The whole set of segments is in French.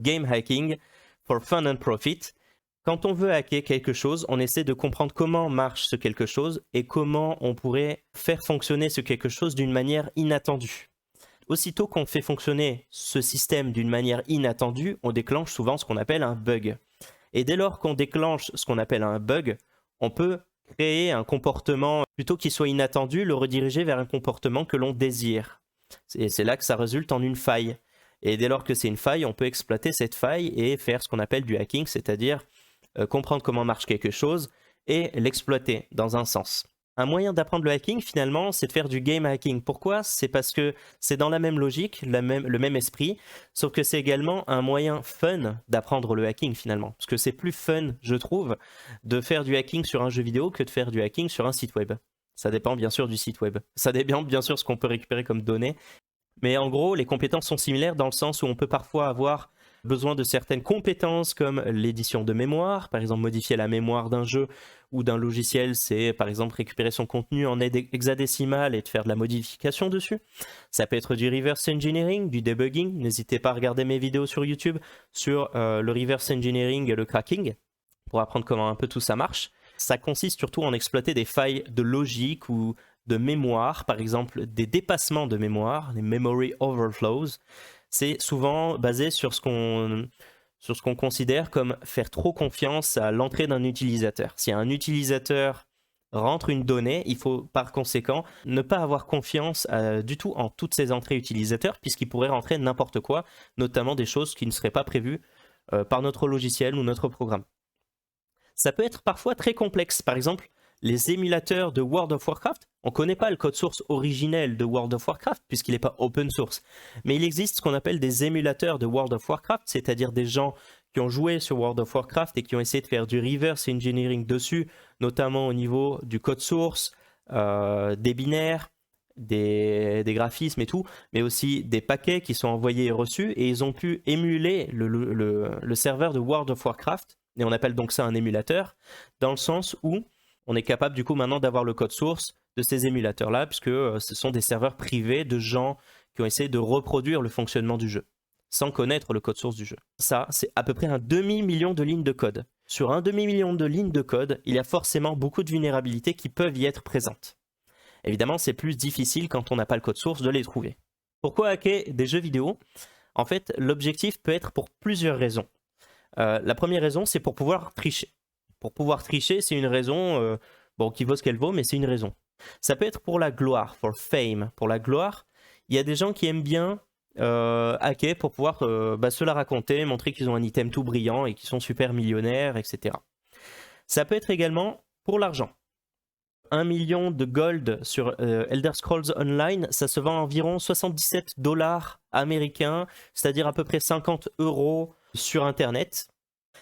Game hacking for fun and profit. Quand on veut hacker quelque chose, on essaie de comprendre comment marche ce quelque chose et comment on pourrait faire fonctionner ce quelque chose d'une manière inattendue. Aussitôt qu'on fait fonctionner ce système d'une manière inattendue, on déclenche souvent ce qu'on appelle un bug. Et dès lors qu'on déclenche ce qu'on appelle un bug, on peut créer un comportement, plutôt qu'il soit inattendu, le rediriger vers un comportement que l'on désire. Et c'est là que ça résulte en une faille. Et dès lors que c'est une faille, on peut exploiter cette faille et faire ce qu'on appelle du hacking, c'est-à-dire comprendre comment marche quelque chose et l'exploiter dans un sens. Un moyen d'apprendre le hacking, finalement, c'est de faire du game hacking. Pourquoi? C'est parce que c'est dans la même logique, le même esprit, sauf que c'est également un moyen fun d'apprendre le hacking, finalement. Parce que c'est plus fun, je trouve, de faire du hacking sur un jeu vidéo que de faire du hacking sur un site web. Ça dépend bien sûr du site web. Ça dépend bien sûr ce qu'on peut récupérer comme données. Mais en gros, les compétences sont similaires dans le sens où on peut parfois avoir besoin de certaines compétences comme l'édition de mémoire, par exemple modifier la mémoire d'un jeu ou d'un logiciel, c'est par exemple récupérer son contenu en hexadécimal et de faire de la modification dessus. Ça peut être du reverse engineering, du debugging. N'hésitez pas à regarder mes vidéos sur YouTube sur le reverse engineering et le cracking pour apprendre comment un peu tout ça marche. Ça consiste surtout en exploiter des failles de logique ou de mémoire, par exemple des dépassements de mémoire, les memory overflows. C'est souvent basé sur ce qu'on considère comme faire trop confiance à l'entrée d'un utilisateur. Si un utilisateur rentre une donnée, il faut par conséquent ne pas avoir confiance du tout en toutes ces entrées utilisateurs, puisqu'il pourrait rentrer n'importe quoi, notamment des choses qui ne seraient pas prévues par notre logiciel ou notre programme. Ça peut être parfois très complexe. Par exemple, les émulateurs de World of Warcraft, on ne connaît pas le code source originel de World of Warcraft puisqu'il n'est pas open source. Mais il existe ce qu'on appelle des émulateurs de World of Warcraft, c'est-à-dire des gens qui ont joué sur World of Warcraft et qui ont essayé de faire du reverse engineering dessus, notamment au niveau du code source, des binaires, des graphismes et tout, mais aussi des paquets qui sont envoyés et reçus, et ils ont pu émuler le serveur de World of Warcraft, et on appelle donc ça un émulateur, dans le sens où on est capable du coup maintenant d'avoir le code source de ces émulateurs-là, puisque ce sont des serveurs privés de gens qui ont essayé de reproduire le fonctionnement du jeu, sans connaître le code source du jeu. Ça, c'est à peu près un demi-million de lignes de code. Sur un demi-million de lignes de code, il y a forcément beaucoup de vulnérabilités qui peuvent y être présentes. Évidemment, c'est plus difficile quand on n'a pas le code source de les trouver. Pourquoi hacker des jeux vidéo? En fait, l'objectif peut être pour plusieurs raisons. La première raison, c'est pour pouvoir tricher. Pour pouvoir tricher, c'est une raison qui vaut ce qu'elle vaut, mais c'est une raison. Ça peut être pour la gloire, for fame. Pour la gloire, il y a des gens qui aiment bien hacker pour pouvoir se la raconter, montrer qu'ils ont un item tout brillant et qu'ils sont super millionnaires, etc. Ça peut être également pour l'argent. 1 million de gold sur Elder Scrolls Online, ça se vend à environ 77 $ américains, c'est-à-dire à peu près 50 € sur Internet.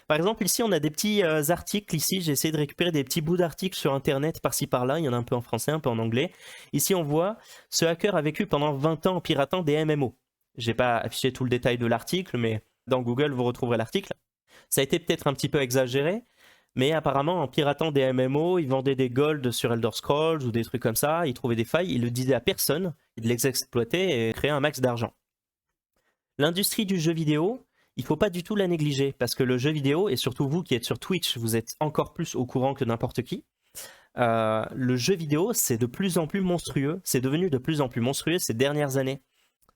Par exemple, ici, on a des petits articles. Ici, j'ai essayé de récupérer des petits bouts d'articles sur Internet, par-ci, par-là. Il y en a un peu en français, un peu en anglais. Ici, on voit, ce hacker a vécu pendant 20 ans en piratant des MMO. Je n'ai pas affiché tout le détail de l'article, mais dans Google, vous retrouverez l'article. Ça a été peut-être un petit peu exagéré, mais apparemment, en piratant des MMO, il vendait des golds sur Elder Scrolls ou des trucs comme ça. Il trouvait des failles, il le disait à personne. Il les exploitait et créait un max d'argent. L'industrie du jeu vidéo, il ne faut pas du tout la négliger, parce que le jeu vidéo, et surtout vous qui êtes sur Twitch, vous êtes encore plus au courant que n'importe qui. Le jeu vidéo, c'est de plus en plus monstrueux, c'est devenu de plus en plus monstrueux ces dernières années.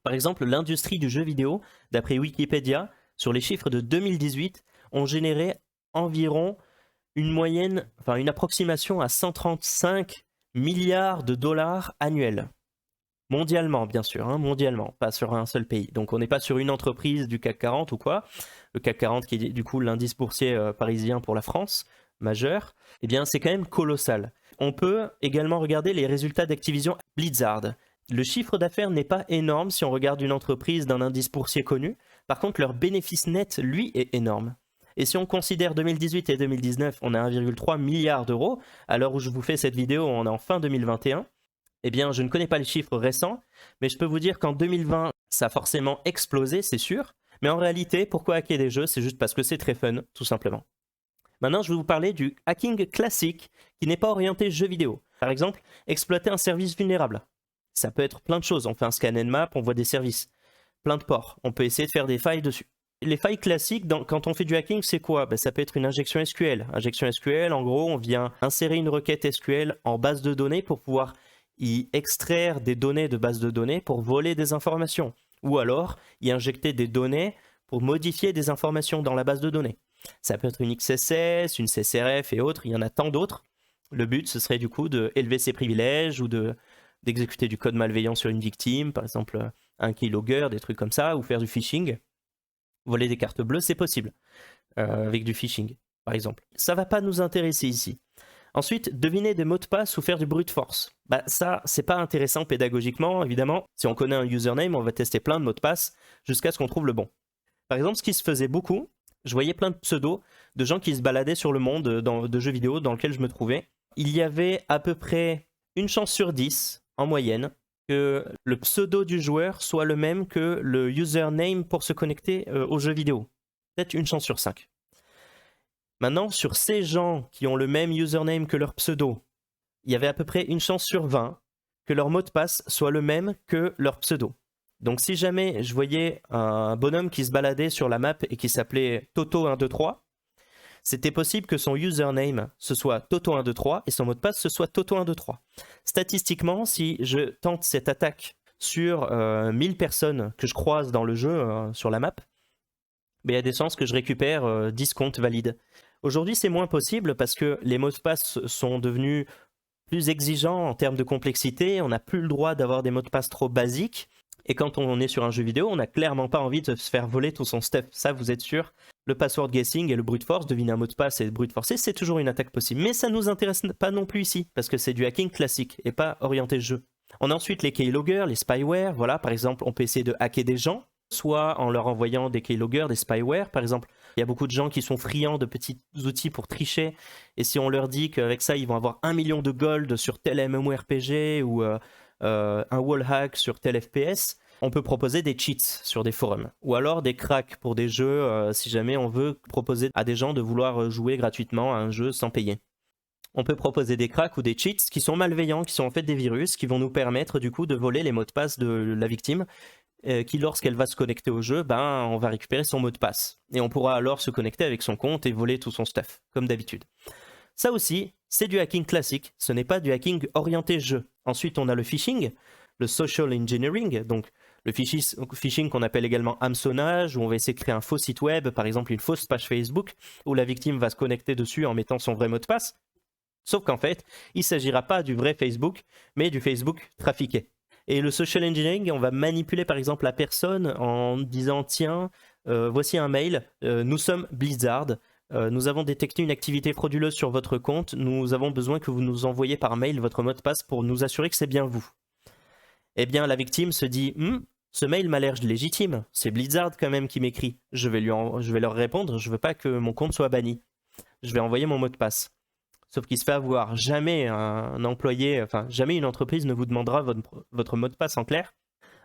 Par exemple, l'industrie du jeu vidéo, d'après Wikipédia, sur les chiffres de 2018, ont généré environ une approximation à 135 milliards de dollars annuels. Mondialement, bien sûr, hein, mondialement, pas sur un seul pays. Donc on n'est pas sur une entreprise du CAC 40 ou quoi. Le CAC 40 qui est du coup l'indice boursier parisien pour la France, majeur. Eh bien c'est quand même colossal. On peut également regarder les résultats d'Activision Blizzard. Le chiffre d'affaires n'est pas énorme si on regarde une entreprise d'un indice boursier connu. Par contre, leur bénéfice net, lui, est énorme. Et si on considère 2018 et 2019, on a 1,3 milliard d'euros. À l'heure où je vous fais cette vidéo, on est en fin 2021. Eh bien, je ne connais pas les chiffres récents, mais je peux vous dire qu'en 2020, ça a forcément explosé, c'est sûr. Mais en réalité, pourquoi hacker des jeux? C'est juste parce que c'est très fun, tout simplement. Maintenant, je vais vous parler du hacking classique qui n'est pas orienté jeu vidéo. Par exemple, exploiter un service vulnérable. Ça peut être plein de choses. On fait un scan Nmap, on voit des services. Plein de ports. On peut essayer de faire des failles dessus. Les failles classiques, quand on fait du hacking, c'est quoi? Ça peut être une injection SQL. Injection SQL, en gros, on vient insérer une requête SQL en base de données pour pouvoir y extraire des données de base de données pour voler des informations. Ou alors, y injecter des données pour modifier des informations dans la base de données. Ça peut être une XSS, une CSRF et autres, il y en a tant d'autres. Le but, ce serait du coup d'élever ses privilèges ou d'exécuter du code malveillant sur une victime, par exemple un keylogger, des trucs comme ça, ou faire du phishing. Voler des cartes bleues, c'est possible, avec du phishing, par exemple. Ça va pas nous intéresser ici. Ensuite, deviner des mots de passe ou faire du brute force. Ça, c'est pas intéressant pédagogiquement, évidemment. Si on connaît un username, on va tester plein de mots de passe jusqu'à ce qu'on trouve le bon. Par exemple, ce qui se faisait beaucoup, je voyais plein de pseudos de gens qui se baladaient sur le monde de jeux vidéo dans lequel je me trouvais. Il y avait à peu près une chance sur 10, en moyenne, que le pseudo du joueur soit le même que le username pour se connecter au jeu vidéo. Peut-être une chance sur 5. Maintenant, sur ces gens qui ont le même username que leur pseudo, il y avait à peu près une chance sur 20 que leur mot de passe soit le même que leur pseudo. Donc si jamais je voyais un bonhomme qui se baladait sur la map et qui s'appelait Toto123, c'était possible que son username ce soit Toto123 et son mot de passe ce soit Toto123. Statistiquement, si je tente cette attaque sur 1000 personnes que je croise dans le jeu sur la map, il y a des chances que je récupère 10 comptes valides. Aujourd'hui, c'est moins possible parce que les mots de passe sont devenus plus exigeants en termes de complexité. On n'a plus le droit d'avoir des mots de passe trop basiques. Et quand on est sur un jeu vidéo, on n'a clairement pas envie de se faire voler tout son stuff. Ça, vous êtes sûr. Le password guessing et le brute force, deviner un mot de passe et brute forcer, c'est toujours une attaque possible. Mais ça ne nous intéresse pas non plus ici, parce que c'est du hacking classique et pas orienté jeu. On a ensuite les keyloggers, les spyware. Voilà, par exemple, on peut essayer de hacker des gens, soit en leur envoyant des keyloggers, des spyware. Par exemple, il y a beaucoup de gens qui sont friands de petits outils pour tricher. Et si on leur dit qu'avec ça, ils vont avoir 1 million de gold sur tel MMORPG ou un wallhack sur tel FPS, on peut proposer des cheats sur des forums. Ou alors des cracks pour des jeux, si jamais on veut proposer à des gens de vouloir jouer gratuitement à un jeu sans payer. On peut proposer des cracks ou des cheats qui sont malveillants, qui sont en fait des virus, qui vont nous permettre du coup de voler les mots de passe de la victime, qui lorsqu'elle va se connecter au jeu, on va récupérer son mot de passe. Et on pourra alors se connecter avec son compte et voler tout son stuff, comme d'habitude. Ça aussi, c'est du hacking classique, ce n'est pas du hacking orienté jeu. Ensuite, on a le phishing, le social engineering, donc le phishing qu'on appelle également hameçonnage, où on va essayer de créer un faux site web, par exemple une fausse page Facebook, où la victime va se connecter dessus en mettant son vrai mot de passe. Sauf qu'en fait, il ne s'agira pas du vrai Facebook, mais du Facebook trafiqué. Et le social engineering, on va manipuler par exemple la personne en disant « Tiens, voici un mail, nous sommes Blizzard, nous avons détecté une activité frauduleuse sur votre compte, nous avons besoin que vous nous envoyiez par mail votre mot de passe pour nous assurer que c'est bien vous. » Eh bien, la victime se dit « Ce mail m'a l'air légitime, c'est Blizzard quand même qui m'écrit, je vais leur répondre, je veux pas que mon compte soit banni, je vais envoyer mon mot de passe. » Sauf qu'il se fait avoir. Jamais un employé, jamais une entreprise ne vous demandera votre mot de passe en clair.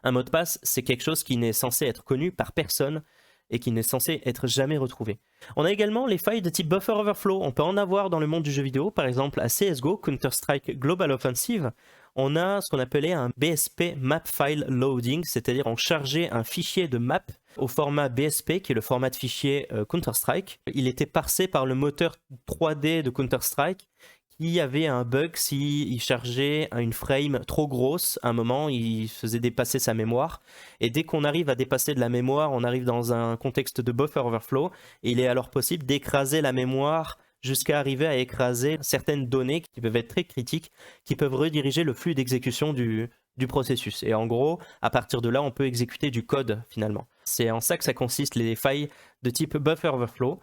Un mot de passe, c'est quelque chose qui n'est censé être connu par personne et qui n'est censé être jamais retrouvé. On a également les failles de type buffer overflow. On peut en avoir dans le monde du jeu vidéo. Par exemple, à CSGO, Counter-Strike Global Offensive, on a ce qu'on appelait un BSP Map File Loading, c'est-à-dire on chargeait un fichier de map au format BSP, qui est le format de fichier Counter-Strike. Il était parsé par le moteur 3D de Counter-Strike, qui avait un bug s'il chargeait une frame trop grosse. À un moment, il faisait dépasser sa mémoire. Et dès qu'on arrive à dépasser de la mémoire, on arrive dans un contexte de buffer overflow. Et il est alors possible d'écraser la mémoire jusqu'à arriver à écraser certaines données qui peuvent être très critiques, qui peuvent rediriger le flux d'exécution du processus. Et en gros, à partir de là, on peut exécuter du code finalement. C'est en ça que ça consiste, les failles de type buffer overflow.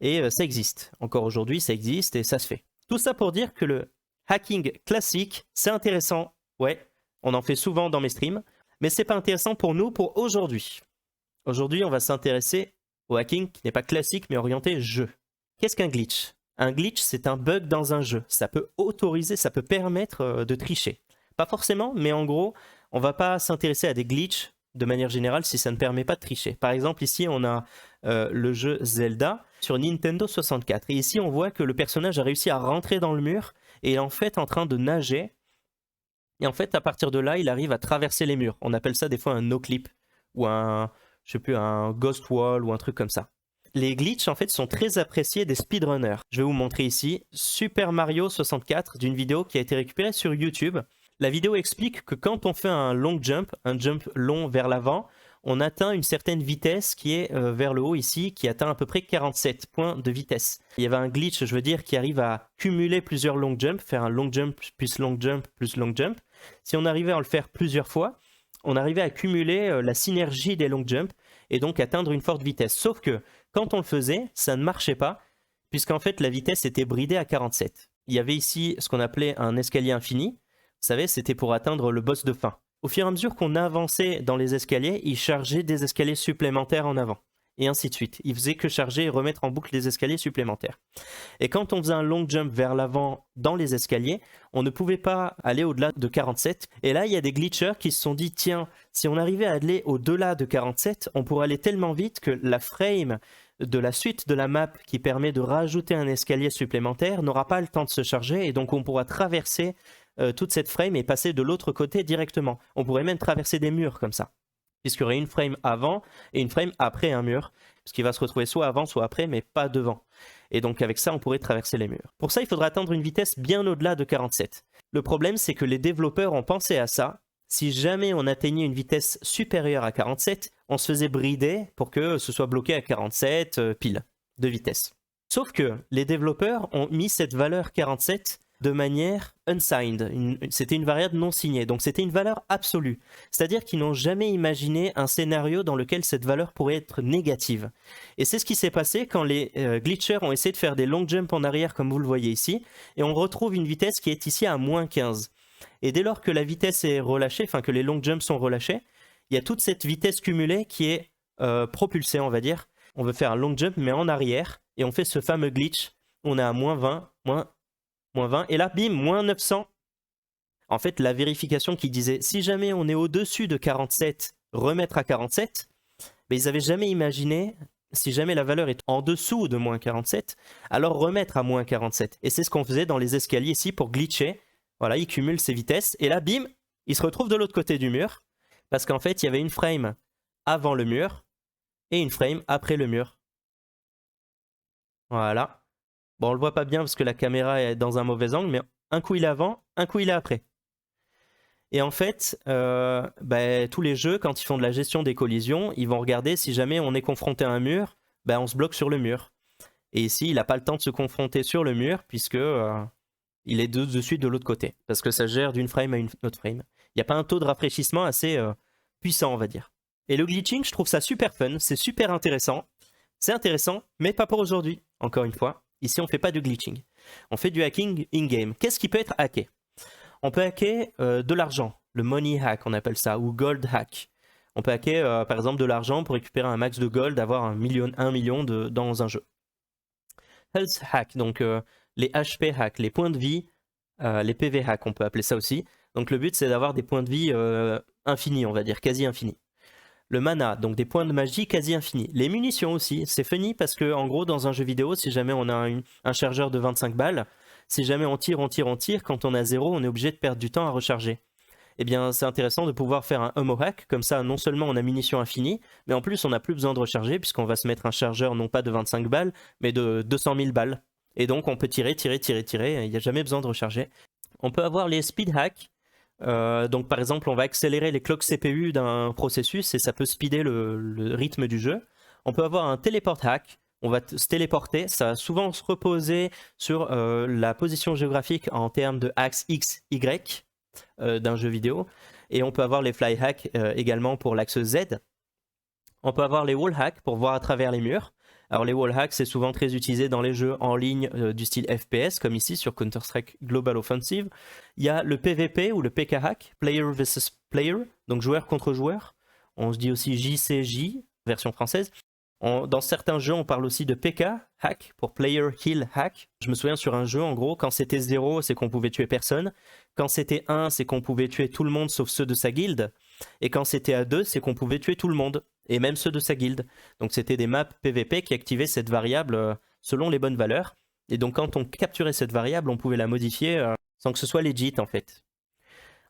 Et ça existe. Encore aujourd'hui, ça existe et ça se fait. Tout ça pour dire que le hacking classique, c'est intéressant. Ouais, on en fait souvent dans mes streams. Mais c'est pas intéressant pour nous pour aujourd'hui. Aujourd'hui, on va s'intéresser au hacking qui n'est pas classique mais orienté jeu. Qu'est-ce qu'un glitch? Un glitch, c'est un bug dans un jeu. Ça peut autoriser, ça peut permettre de tricher. Pas forcément, mais en gros, on va pas s'intéresser à des glitches de manière générale si ça ne permet pas de tricher. Par exemple, ici, on a le jeu Zelda sur Nintendo 64. Et ici, on voit que le personnage a réussi à rentrer dans le mur et est en fait en train de nager. Et en fait, à partir de là, il arrive à traverser les murs. On appelle ça des fois un no-clip ou un... je sais plus, un Ghost Wall ou un truc comme ça. Les glitches en fait sont très appréciés des speedrunners. Je vais vous montrer ici Super Mario 64 d'une vidéo qui a été récupérée sur YouTube. La vidéo explique que quand on fait un long jump, un jump long vers l'avant, on atteint une certaine vitesse qui est vers le haut ici, qui atteint à peu près 47 points de vitesse. Il y avait un glitch, je veux dire, qui arrive à cumuler plusieurs long jumps, faire un long jump plus long jump plus long jump. Si on arrivait à le faire plusieurs fois, on arrivait à cumuler la synergie des long jumps et donc atteindre une forte vitesse. Sauf que quand on le faisait, ça ne marchait pas, puisqu'en fait la vitesse était bridée à 47. Il y avait ici ce qu'on appelait un escalier infini. Vous savez, c'était pour atteindre le boss de fin. Au fur et à mesure qu'on avançait dans les escaliers, il chargeait des escaliers supplémentaires en avant. Et ainsi de suite. Il faisait que charger et remettre en boucle des escaliers supplémentaires. Et quand on faisait un long jump vers l'avant dans les escaliers, on ne pouvait pas aller au-delà de 47. Et là, il y a des glitchers qui se sont dit, tiens, si on arrivait à aller au-delà de 47, on pourrait aller tellement vite que la frame de la suite de la map qui permet de rajouter un escalier supplémentaire n'aura pas le temps de se charger et donc on pourra traverser toute cette frame et passer de l'autre côté directement. On pourrait même traverser des murs comme ça, puisqu'il y aurait une frame avant et une frame après un mur, ce qui va se retrouver soit avant, soit après, mais pas devant. Et donc avec ça, on pourrait traverser les murs. Pour ça, il faudra atteindre une vitesse bien au-delà de 47. Le problème, c'est que les développeurs ont pensé à ça. Si jamais on atteignait une vitesse supérieure à 47, on se faisait brider pour que ce soit bloqué à 47 pile de vitesse. Sauf que les développeurs ont mis cette valeur 47 de manière unsigned. C'était une variable non signée, donc c'était une valeur absolue. C'est-à-dire qu'ils n'ont jamais imaginé un scénario dans lequel cette valeur pourrait être négative. Et c'est ce qui s'est passé quand les glitchers ont essayé de faire des long jumps en arrière, comme vous le voyez ici, et on retrouve une vitesse qui est ici à moins 15. Et dès lors que la vitesse est relâchée, enfin que les long jumps sont relâchés, il y a toute cette vitesse cumulée qui est propulsée, on va dire. On veut faire un long jump, mais en arrière, et on fait ce fameux glitch. On est à moins 20, moins 20, et là, bim, moins 900. En fait, la vérification qui disait, si jamais on est au-dessus de 47, remettre à 47, mais ils n'avaient jamais imaginé, si jamais la valeur est en dessous de moins 47, alors remettre à moins 47. Et c'est ce qu'on faisait dans les escaliers ici pour glitcher. Voilà, il cumule ses vitesses, et là, bim, il se retrouve de l'autre côté du mur, parce qu'en fait, il y avait une frame avant le mur, et une frame après le mur. Voilà. Bon, on le voit pas bien parce que la caméra est dans un mauvais angle, mais un coup il est avant, un coup il est après. Et en fait, tous les jeux, quand ils font de la gestion des collisions, ils vont regarder si jamais on est confronté à un mur, on se bloque sur le mur. Et ici, il n'a pas le temps de se confronter sur le mur puisque il est de suite de l'autre côté. Parce que ça gère d'une frame à une autre frame. Il n'y a pas un taux de rafraîchissement assez puissant, on va dire. Et le glitching, je trouve ça super fun, c'est super intéressant. C'est intéressant, mais pas pour aujourd'hui, encore une fois. Ici, on ne fait pas de glitching. On fait du hacking in-game. Qu'est-ce qui peut être hacké? On peut hacker de l'argent, le money hack, on appelle ça, ou gold hack. On peut hacker, par exemple, de l'argent pour récupérer un max de gold, avoir 1 million dans un jeu. Health hack, donc les HP hack, les points de vie, les PV hack, on peut appeler ça aussi. Donc le but, c'est d'avoir des points de vie infinis, on va dire, quasi infinis. Le mana, donc des points de magie quasi infinis. Les munitions aussi, c'est funny parce que en gros dans un jeu vidéo, si jamais on a un chargeur de 25 balles, si jamais on tire, quand on a 0, on est obligé de perdre du temps à recharger. Eh bien c'est intéressant de pouvoir faire un ammo hack, comme ça non seulement on a munitions infinies, mais en plus on n'a plus besoin de recharger puisqu'on va se mettre un chargeur non pas de 25 balles, mais de 200 000 balles. Et donc on peut tirer, il n'y a jamais besoin de recharger. On peut avoir les speed hacks. Donc par exemple on va accélérer les clocks CPU d'un processus et ça peut speeder le rythme du jeu. On peut avoir un teleport hack, on va se téléporter, ça va souvent se reposer sur la position géographique en termes de axe X, Y d'un jeu vidéo. Et on peut avoir les fly hacks également pour l'axe Z. On peut avoir les wall hacks pour voir à travers les murs. Alors les wall hacks c'est souvent très utilisé dans les jeux en ligne du style FPS comme ici sur Counter-Strike Global Offensive. Il y a le PVP ou le PK hack, Player vs Player, donc joueur contre joueur. On se dit aussi JCJ, version française. Dans certains jeux on parle aussi de PK hack pour Player Kill Hack. Je me souviens sur un jeu en gros quand c'était 0 c'est qu'on pouvait tuer personne. Quand c'était 1 c'est qu'on pouvait tuer tout le monde sauf ceux de sa guilde. Et quand c'était à 2 c'est qu'on pouvait tuer tout le monde. Et même ceux de sa guilde. Donc c'était des maps PVP qui activaient cette variable selon les bonnes valeurs. Et donc quand on capturait cette variable, on pouvait la modifier sans que ce soit legit en fait.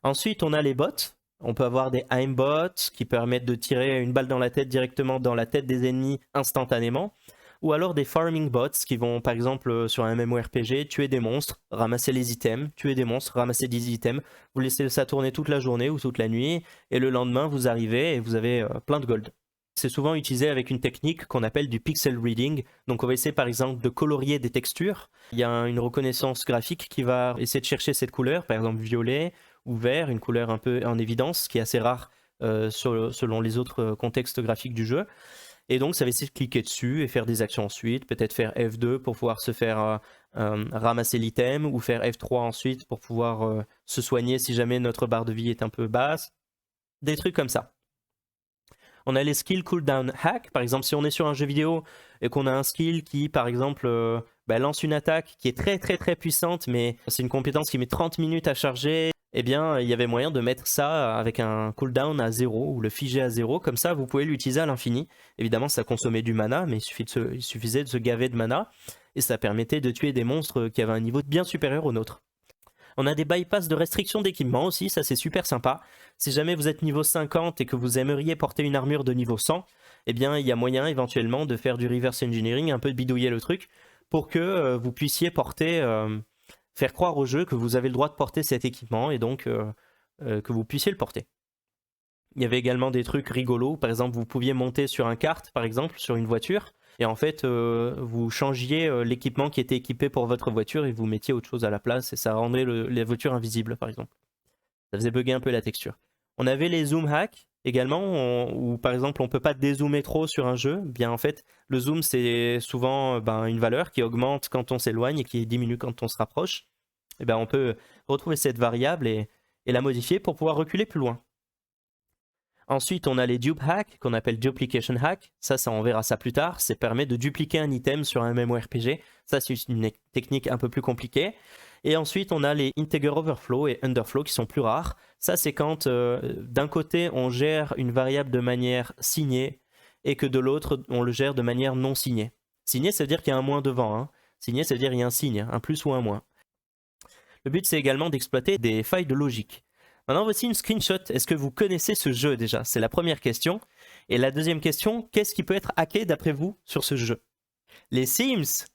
Ensuite on a les bots. On peut avoir des aimbots qui permettent de tirer une balle dans la tête directement dans la tête des ennemis instantanément. Ou alors des farming bots qui vont par exemple sur un MMORPG tuer des monstres, ramasser les items, tuer des monstres, ramasser des items. Vous laissez ça tourner toute la journée ou toute la nuit et le lendemain vous arrivez et vous avez plein de gold. C'est souvent utilisé avec une technique qu'on appelle du pixel reading. Donc on va essayer par exemple de colorier des textures. Il y a une reconnaissance graphique qui va essayer de chercher cette couleur, par exemple violet ou vert, une couleur un peu en évidence qui est assez rare selon les autres contextes graphiques du jeu. Et donc ça va essayer de cliquer dessus et faire des actions ensuite, peut-être faire F2 pour pouvoir se faire ramasser l'item ou faire F3 ensuite pour pouvoir se soigner si jamais notre barre de vie est un peu basse. Des trucs comme ça. On a les skill cooldown hack, par exemple si on est sur un jeu vidéo et qu'on a un skill qui par exemple lance une attaque qui est très puissante mais c'est une compétence qui met 30 minutes à charger, eh bien il y avait moyen de mettre ça avec un cooldown à 0 ou le figer à 0, comme ça vous pouvez l'utiliser à l'infini. Évidemment ça consommait du mana mais il suffisait de se gaver de mana et ça permettait de tuer des monstres qui avaient un niveau bien supérieur au nôtre. On a des bypass de restriction d'équipement aussi, ça c'est super sympa. Si jamais vous êtes niveau 50 et que vous aimeriez porter une armure de niveau 100, eh bien il y a moyen éventuellement de faire du reverse engineering, un peu de bidouiller le truc, pour que vous puissiez porter, faire croire au jeu que vous avez le droit de porter cet équipement et donc que vous puissiez le porter. Il y avait également des trucs rigolos, par exemple vous pouviez monter sur un kart, par exemple, sur une voiture, et en fait vous changiez l'équipement qui était équipé pour votre voiture et vous mettiez autre chose à la place et ça rendait la voiture invisible par exemple. Ça faisait bugger un peu la texture. On avait les zoom hacks également, où par exemple on peut pas dézoomer trop sur un jeu. Bien en fait le zoom c'est souvent une valeur qui augmente quand on s'éloigne et qui diminue quand on se rapproche. Et on peut retrouver cette variable et la modifier pour pouvoir reculer plus loin. Ensuite, on a les dupe hacks, qu'on appelle duplication hack. Ça, on verra ça plus tard. Ça permet de dupliquer un item sur un MMORPG. Ça, c'est une technique un peu plus compliquée. Et ensuite, on a les integer overflow et underflow qui sont plus rares. Ça, c'est quand d'un côté, on gère une variable de manière signée et que de l'autre, on le gère de manière non signée. Signé, ça veut dire qu'il y a un moins devant. Hein. Signé, ça veut dire qu'il y a un signe, un plus ou un moins. Le but, c'est également d'exploiter des failles de logique. Maintenant, voici une screenshot. Est-ce que vous connaissez ce jeu déjà? C'est la première question. Et la deuxième question, qu'est-ce qui peut être hacké d'après vous sur ce jeu? Les Sims.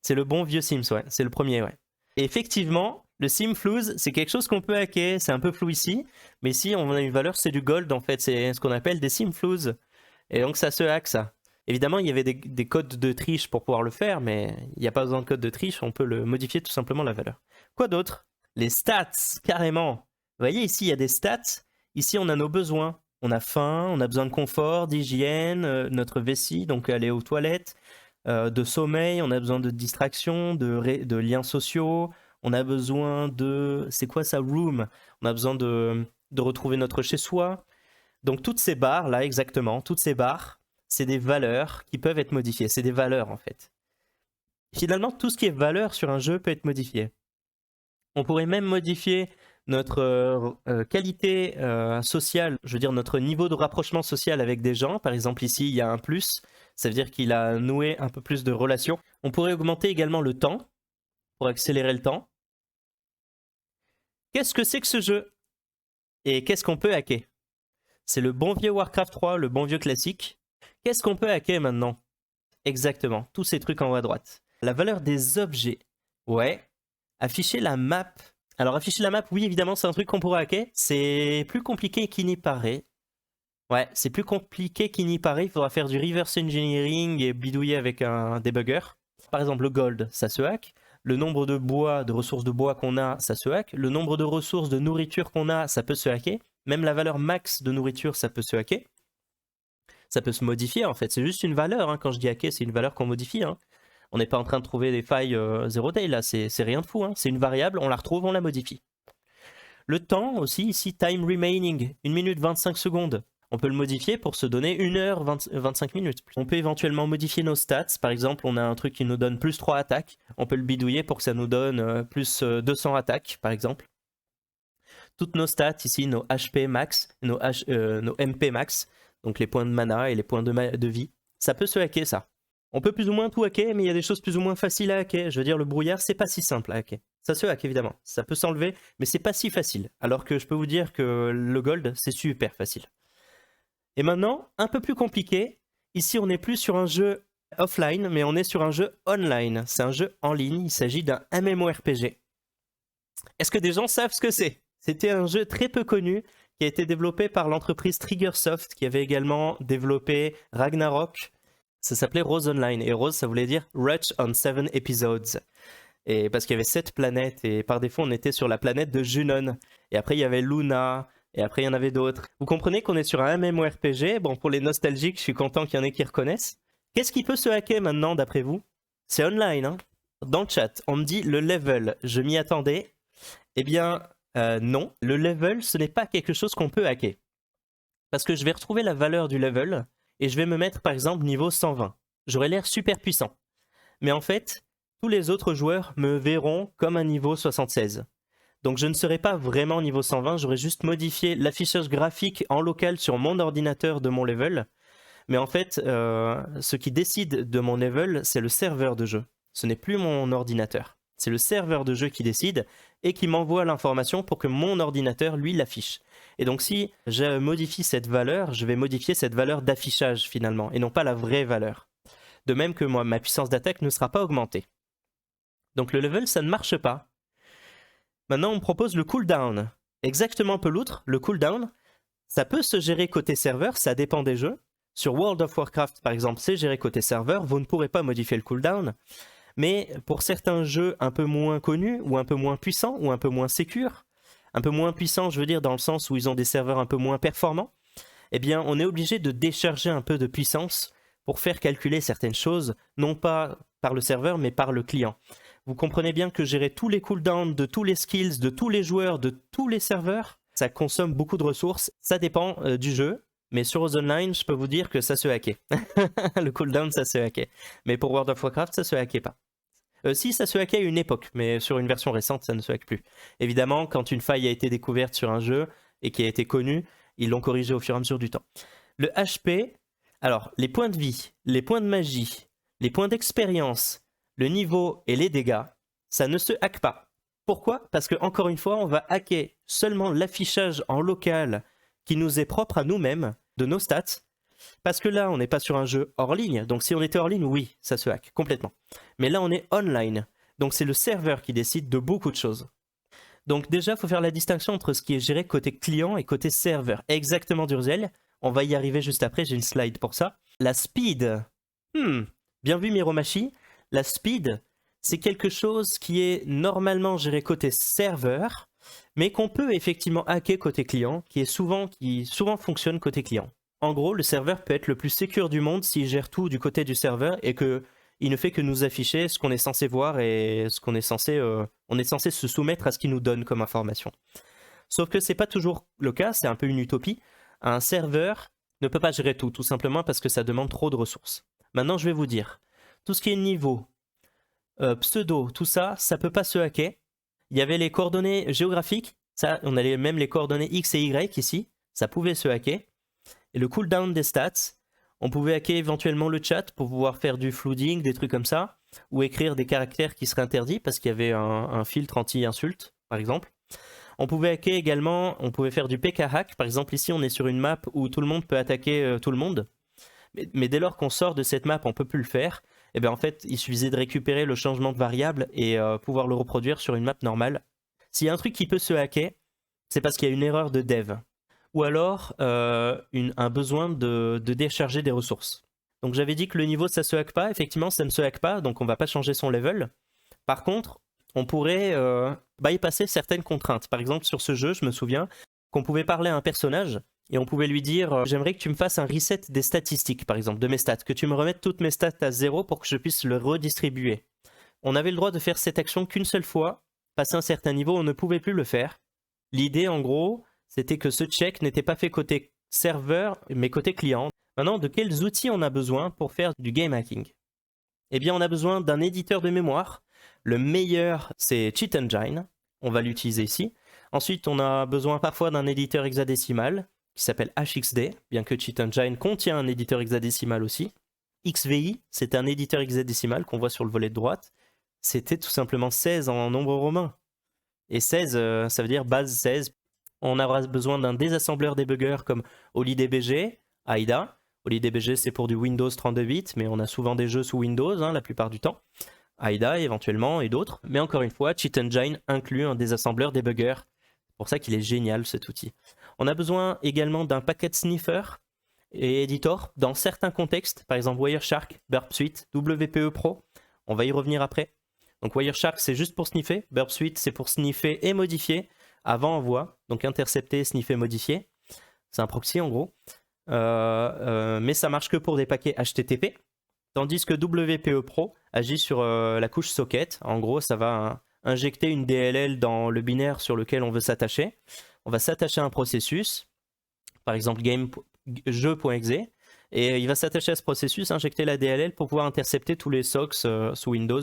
C'est le bon vieux Sims, ouais. C'est le premier, ouais. Et effectivement, le SimFlooze, c'est quelque chose qu'on peut hacker. C'est un peu flou ici. Mais ici, on a une valeur, c'est du gold en fait. C'est ce qu'on appelle des SimFloos. Et donc, ça se hack, ça. Évidemment, il y avait des codes de triche pour pouvoir le faire, mais il n'y a pas besoin de code de triche. On peut le modifier tout simplement la valeur. Quoi d'autre? Les stats, carrément. Vous voyez, ici, il y a des stats. Ici, on a nos besoins. On a faim, on a besoin de confort, d'hygiène, notre vessie, donc aller aux toilettes, de sommeil, on a besoin de distraction, de liens sociaux, on a besoin de... C'est quoi ça? Room. On a besoin de retrouver notre chez-soi. Donc, toutes ces barres-là, exactement, toutes ces barres, c'est des valeurs qui peuvent être modifiées. C'est des valeurs, en fait. Finalement, tout ce qui est valeur sur un jeu peut être modifié. On pourrait même modifier notre qualité sociale, je veux dire notre niveau de rapprochement social avec des gens. Par exemple ici il y a un plus, ça veut dire qu'il a noué un peu plus de relations. On pourrait augmenter également le temps, pour accélérer le temps. Qu'est-ce que c'est que ce jeu? Et qu'est-ce qu'on peut hacker? C'est le bon vieux Warcraft 3, le bon vieux classique. Qu'est-ce qu'on peut hacker maintenant? Exactement, tous ces trucs en haut à droite. La valeur des objets. Ouais. Afficher la map. Alors afficher la map, oui évidemment c'est un truc qu'on pourrait hacker. C'est plus compliqué qu'il n'y paraît. Ouais, c'est plus compliqué qu'il n'y paraît. Il faudra faire du reverse engineering et bidouiller avec un debugger. Par exemple le gold, ça se hack. Le nombre de bois, de ressources de bois qu'on a, ça se hack. Le nombre de ressources de nourriture qu'on a, ça peut se hacker. Même la valeur max de nourriture, ça peut se hacker. Ça peut se modifier en fait. C'est juste une valeur. Hein. Quand je dis hacker, c'est une valeur qu'on modifie. Hein. On n'est pas en train de trouver des failles zero day là, c'est rien de fou. Hein. C'est une variable, on la retrouve, on la modifie. Le temps aussi, ici, time remaining, 1 minute 25 secondes. On peut le modifier pour se donner 1 heure 25 minutes. On peut éventuellement modifier nos stats. Par exemple, on a un truc qui nous donne plus 3 attaques. On peut le bidouiller pour que ça nous donne plus 200 attaques, par exemple. Toutes nos stats ici, nos HP max, nos MP max, donc les points de mana et les points de vie, ça peut se hacker ça. On peut plus ou moins tout hacker, mais il y a des choses plus ou moins faciles à hacker. Je veux dire, le brouillard, c'est pas si simple à hacker. Ça se hack, évidemment. Ça peut s'enlever, mais c'est pas si facile. Alors que je peux vous dire que le gold, c'est super facile. Et maintenant, un peu plus compliqué. Ici, on n'est plus sur un jeu offline, mais on est sur un jeu online. C'est un jeu en ligne. Il s'agit d'un MMORPG. Est-ce que des gens savent ce que c'est? C'était un jeu très peu connu qui a été développé par l'entreprise Triggersoft, qui avait également développé Ragnarok. Ça s'appelait Rose Online. Et Rose, ça voulait dire Rush on 7 episodes. Et parce qu'il y avait 7 planètes, et par défaut, on était sur la planète de Junon. Et après, il y avait Luna, et après, il y en avait d'autres. Vous comprenez qu'on est sur un MMORPG. Bon, pour les nostalgiques, je suis content qu'il y en ait qui reconnaissent. Qu'est-ce qui peut se hacker maintenant, d'après vous? C'est online, hein. Dans le chat, on me dit le level. Je m'y attendais. Eh bien, non. Le level, ce n'est pas quelque chose qu'on peut hacker. Parce que je vais retrouver la valeur du level, et je vais me mettre, par exemple, niveau 120. J'aurai l'air super puissant. Mais en fait, tous les autres joueurs me verront comme un niveau 76. Donc je ne serai pas vraiment niveau 120, j'aurai juste modifié l'affichage graphique en local sur mon ordinateur de mon level. Mais en fait, ce qui décide de mon level, c'est le serveur de jeu. Ce n'est plus mon ordinateur. C'est le serveur de jeu qui décide et qui m'envoie l'information pour que mon ordinateur, lui, l'affiche. Et donc si je modifie cette valeur, je vais modifier cette valeur d'affichage finalement, et non pas la vraie valeur. De même que moi, ma puissance d'attaque ne sera pas augmentée. Donc le level, ça ne marche pas. Maintenant, on me propose le cooldown. Exactement peloutre, le cooldown, ça peut se gérer côté serveur, ça dépend des jeux. Sur World of Warcraft, par exemple, c'est géré côté serveur, vous ne pourrez pas modifier le cooldown. Mais pour certains jeux un peu moins connus, ou un peu moins puissants, ou un peu moins sécures, un peu moins puissants, je veux dire, dans le sens où ils ont des serveurs un peu moins performants, eh bien, on est obligé de décharger un peu de puissance pour faire calculer certaines choses, non pas par le serveur, mais par le client. Vous comprenez bien que gérer tous les cooldowns de tous les skills, de tous les joueurs, de tous les serveurs, ça consomme beaucoup de ressources. Ça dépend du jeu, mais sur Rose Online, je peux vous dire que ça se hackait. Le cooldown, ça se hackait. Mais pour World of Warcraft, ça se hackait pas. Si, ça se hackait à une époque, mais sur une version récente, ça ne se hack plus. Évidemment, quand une faille a été découverte sur un jeu et qui a été connue, ils l'ont corrigé au fur et à mesure du temps. Le HP, alors les points de vie, les points de magie, les points d'expérience, le niveau et les dégâts, ça ne se hack pas. Pourquoi? Parce que encore une fois, on va hacker seulement l'affichage en local qui nous est propre à nous-mêmes, de nos stats. Parce que là, on n'est pas sur un jeu hors ligne. Donc si on était hors ligne, oui, ça se hack complètement. Mais là, on est online. Donc c'est le serveur qui décide de beaucoup de choses. Donc déjà, il faut faire la distinction entre ce qui est géré côté client et côté serveur. Exactement, Durzel. On va y arriver juste après, j'ai une slide pour ça. La speed. Bien vu, Miromachi. La speed, c'est quelque chose qui est normalement géré côté serveur, mais qu'on peut effectivement hacker côté client, qui souvent fonctionne côté client. En gros, le serveur peut être le plus sécure du monde s'il gère tout du côté du serveur et qu'il ne fait que nous afficher ce qu'on est censé voir et ce qu'on est censé, on est censé se soumettre à ce qu'il nous donne comme information. Sauf que c'est pas toujours le cas, c'est un peu une utopie. Un serveur ne peut pas gérer tout simplement parce que ça demande trop de ressources. Maintenant, je vais vous dire, tout ce qui est niveau, pseudo, tout ça, ça peut pas se hacker. Il y avait les coordonnées géographiques, ça, on avait même les coordonnées X et Y ici, ça pouvait se hacker. Et le cooldown des stats, on pouvait hacker éventuellement le chat pour pouvoir faire du flooding, des trucs comme ça, ou écrire des caractères qui seraient interdits parce qu'il y avait un filtre anti-insulte, par exemple. On pouvait hacker également, on pouvait faire du PK hack. Par exemple, ici, on est sur une map où tout le monde peut attaquer tout le monde. Mais dès lors qu'on sort de cette map, on ne peut plus le faire. Et bien en fait, il suffisait de récupérer le changement de variable et pouvoir le reproduire sur une map normale. S'il y a un truc qui peut se hacker, c'est parce qu'il y a une erreur de dev. Ou alors un besoin de décharger des ressources. Donc j'avais dit que le niveau ça se hack pas, effectivement ça ne se hack pas, donc on va pas changer son level. Par contre, on pourrait bypasser certaines contraintes. Par exemple sur ce jeu, je me souviens qu'on pouvait parler à un personnage et on pouvait lui dire j'aimerais que tu me fasses un reset des statistiques, par exemple, de mes stats, que tu me remettes toutes mes stats à 0 pour que je puisse le redistribuer. On avait le droit de faire cette action qu'une seule fois, passer un certain niveau, on ne pouvait plus le faire. L'idée en gros, c'était que ce check n'était pas fait côté serveur, mais côté client. Maintenant, de quels outils on a besoin pour faire du game hacking? Eh bien, on a besoin d'un éditeur de mémoire. Le meilleur, c'est Cheat Engine. On va l'utiliser ici. Ensuite, on a besoin parfois d'un éditeur hexadécimal qui s'appelle HXD, bien que Cheat Engine contient un éditeur hexadécimal aussi. XVI, c'est un éditeur hexadécimal qu'on voit sur le volet de droite. C'était tout simplement 16 en nombre romain. Et 16, ça veut dire base 16. On aura besoin d'un désassembleur débugger comme OliDBG, AIDA. OliDBG, c'est pour du Windows 32 bits, mais on a souvent des jeux sous Windows, la plupart du temps. AIDA éventuellement et d'autres. Mais encore une fois, Cheat Engine inclut un désassembleur débugger. C'est pour ça qu'il est génial cet outil. On a besoin également d'un packet sniffer et editor dans certains contextes, par exemple Wireshark, Burp Suite, WPE Pro. On va y revenir après. Donc Wireshark, c'est juste pour sniffer. Burp Suite, c'est pour sniffer et modifier avant envoi. Donc intercepter, sniffer, modifier. C'est un proxy en gros. Mais ça marche que pour des paquets HTTP. Tandis que WPE Pro agit sur la couche socket. En gros, ça va injecter une DLL dans le binaire sur lequel on veut s'attacher. On va s'attacher à un processus, par exemple jeu.exe, et il va s'attacher à ce processus, injecter la DLL pour pouvoir intercepter tous les SOCs sous Windows.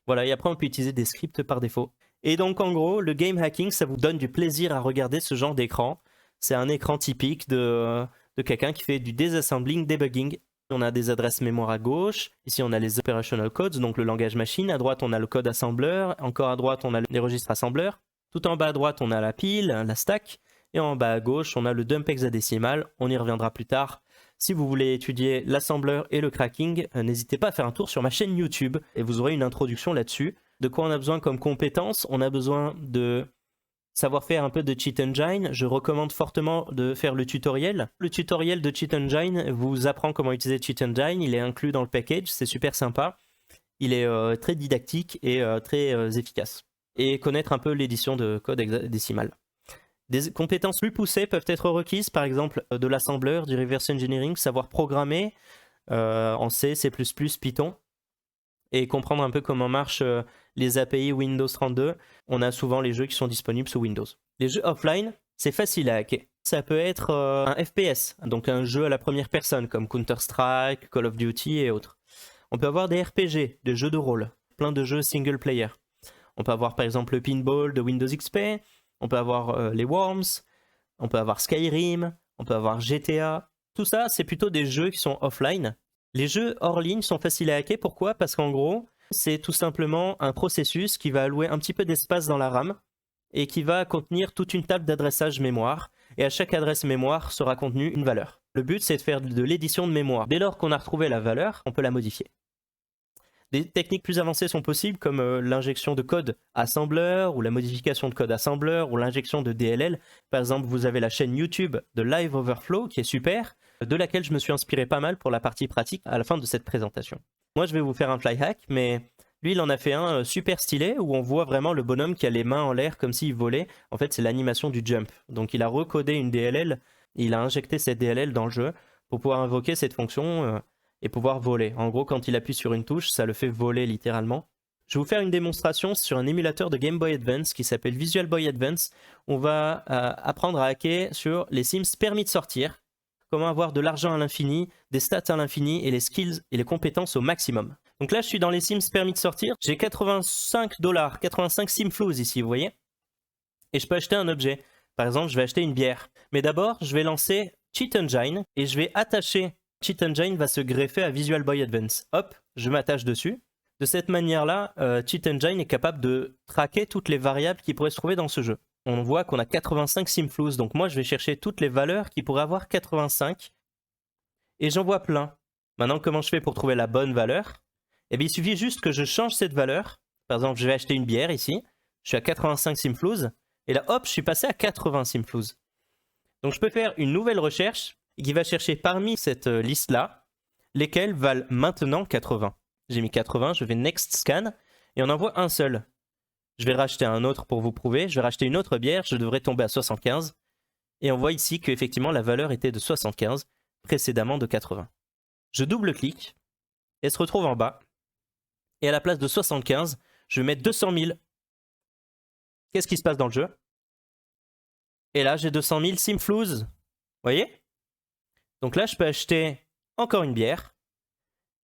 Voilà, et après on peut utiliser des scripts par défaut. Et donc en gros, le game hacking, ça vous donne du plaisir à regarder ce genre d'écran. C'est un écran typique de quelqu'un qui fait du disassembling, debugging. On a des adresses mémoire à gauche. Ici, on a les operational codes, donc le langage machine. À droite, on a le code assembleur. Encore à droite, on a les registres assembleurs. Tout en bas à droite, on a la pile, la stack. Et en bas à gauche, on a le dump hexadécimal. On y reviendra plus tard. Si vous voulez étudier l'assembleur et le cracking, n'hésitez pas à faire un tour sur ma chaîne YouTube et vous aurez une introduction là-dessus. De quoi on a besoin comme compétences? On a besoin de savoir faire un peu de Cheat Engine. Je recommande fortement de faire le tutoriel. Le tutoriel de Cheat Engine vous apprend comment utiliser Cheat Engine. Il est inclus dans le package, c'est super sympa. Il est très didactique et très efficace. Et connaître un peu l'édition de code hexadécimal. Des compétences plus poussées peuvent être requises, par exemple de l'assembleur, du reverse engineering, savoir programmer en C, C++, Python, et comprendre un peu comment marchent les API Windows 32. On a souvent les jeux qui sont disponibles sous Windows. Les jeux offline, c'est facile à hacker. Ça peut être un FPS, donc un jeu à la première personne, comme Counter-Strike, Call of Duty et autres. On peut avoir des RPG, des jeux de rôle, plein de jeux single player. On peut avoir par exemple le Pinball de Windows XP, on peut avoir les Worms, on peut avoir Skyrim, on peut avoir GTA. Tout ça, c'est plutôt des jeux qui sont offline. Les jeux hors ligne sont faciles à hacker. Pourquoi? Parce qu'en gros, c'est tout simplement un processus qui va allouer un petit peu d'espace dans la RAM et qui va contenir toute une table d'adressage mémoire. Et à chaque adresse mémoire sera contenue une valeur. Le but, c'est de faire de l'édition de mémoire. Dès lors qu'on a retrouvé la valeur, on peut la modifier. Des techniques plus avancées sont possibles comme l'injection de code assembleur ou la modification de code assembleur ou l'injection de DLL. Par exemple, vous avez la chaîne YouTube de Live Overflow qui est super, de laquelle je me suis inspiré pas mal pour la partie pratique à la fin de cette présentation. Moi, je vais vous faire un fly hack, mais lui, il en a fait un super stylé où on voit vraiment le bonhomme qui a les mains en l'air comme s'il volait. En fait, c'est l'animation du jump. Donc, il a recodé une DLL, et il a injecté cette DLL dans le jeu pour pouvoir invoquer cette fonction et pouvoir voler. En gros, quand il appuie sur une touche, ça le fait voler littéralement. Je vais vous faire une démonstration sur un émulateur de Game Boy Advance qui s'appelle Visual Boy Advance. On va apprendre à hacker sur les Sims permis de sortir, comment avoir de l'argent à l'infini, des stats à l'infini et les skills et les compétences au maximum. Donc là, je suis dans les Sims permis de sortir. J'ai 85 $, 85 Simflows ici, vous voyez. Et je peux acheter un objet. Par exemple, je vais acheter une bière. Mais d'abord, je vais lancer Cheat Engine et je vais attacher. Cheat Engine va se greffer à Visual Boy Advance. Hop, je m'attache dessus. De cette manière-là, Cheat Engine est capable de traquer toutes les variables qui pourraient se trouver dans ce jeu. On voit qu'on a 85 Simflows, donc moi je vais chercher toutes les valeurs qui pourraient avoir 85. Et j'en vois plein. Maintenant, comment je fais pour trouver la bonne valeur? Eh bien, il suffit juste que je change cette valeur. Par exemple, je vais acheter une bière ici. Je suis à 85 Simflows. Et là, hop, je suis passé à 80 Simflows. Donc je peux faire une nouvelle recherche qui va chercher parmi cette liste-là, lesquelles valent maintenant 80. J'ai mis 80, je vais Next Scan, et on en voit un seul. Je vais racheter un autre pour vous prouver, je vais racheter une autre bière, je devrais tomber à 75, et on voit ici qu'effectivement la valeur était de 75, précédemment de 80. Je double-clique, elle se retrouve en bas, et à la place de 75, je vais mettre 200 000. Qu'est-ce qui se passe dans le jeu? Et là, j'ai 200 000 Simflows. Vous voyez? Donc là, je peux acheter encore une bière.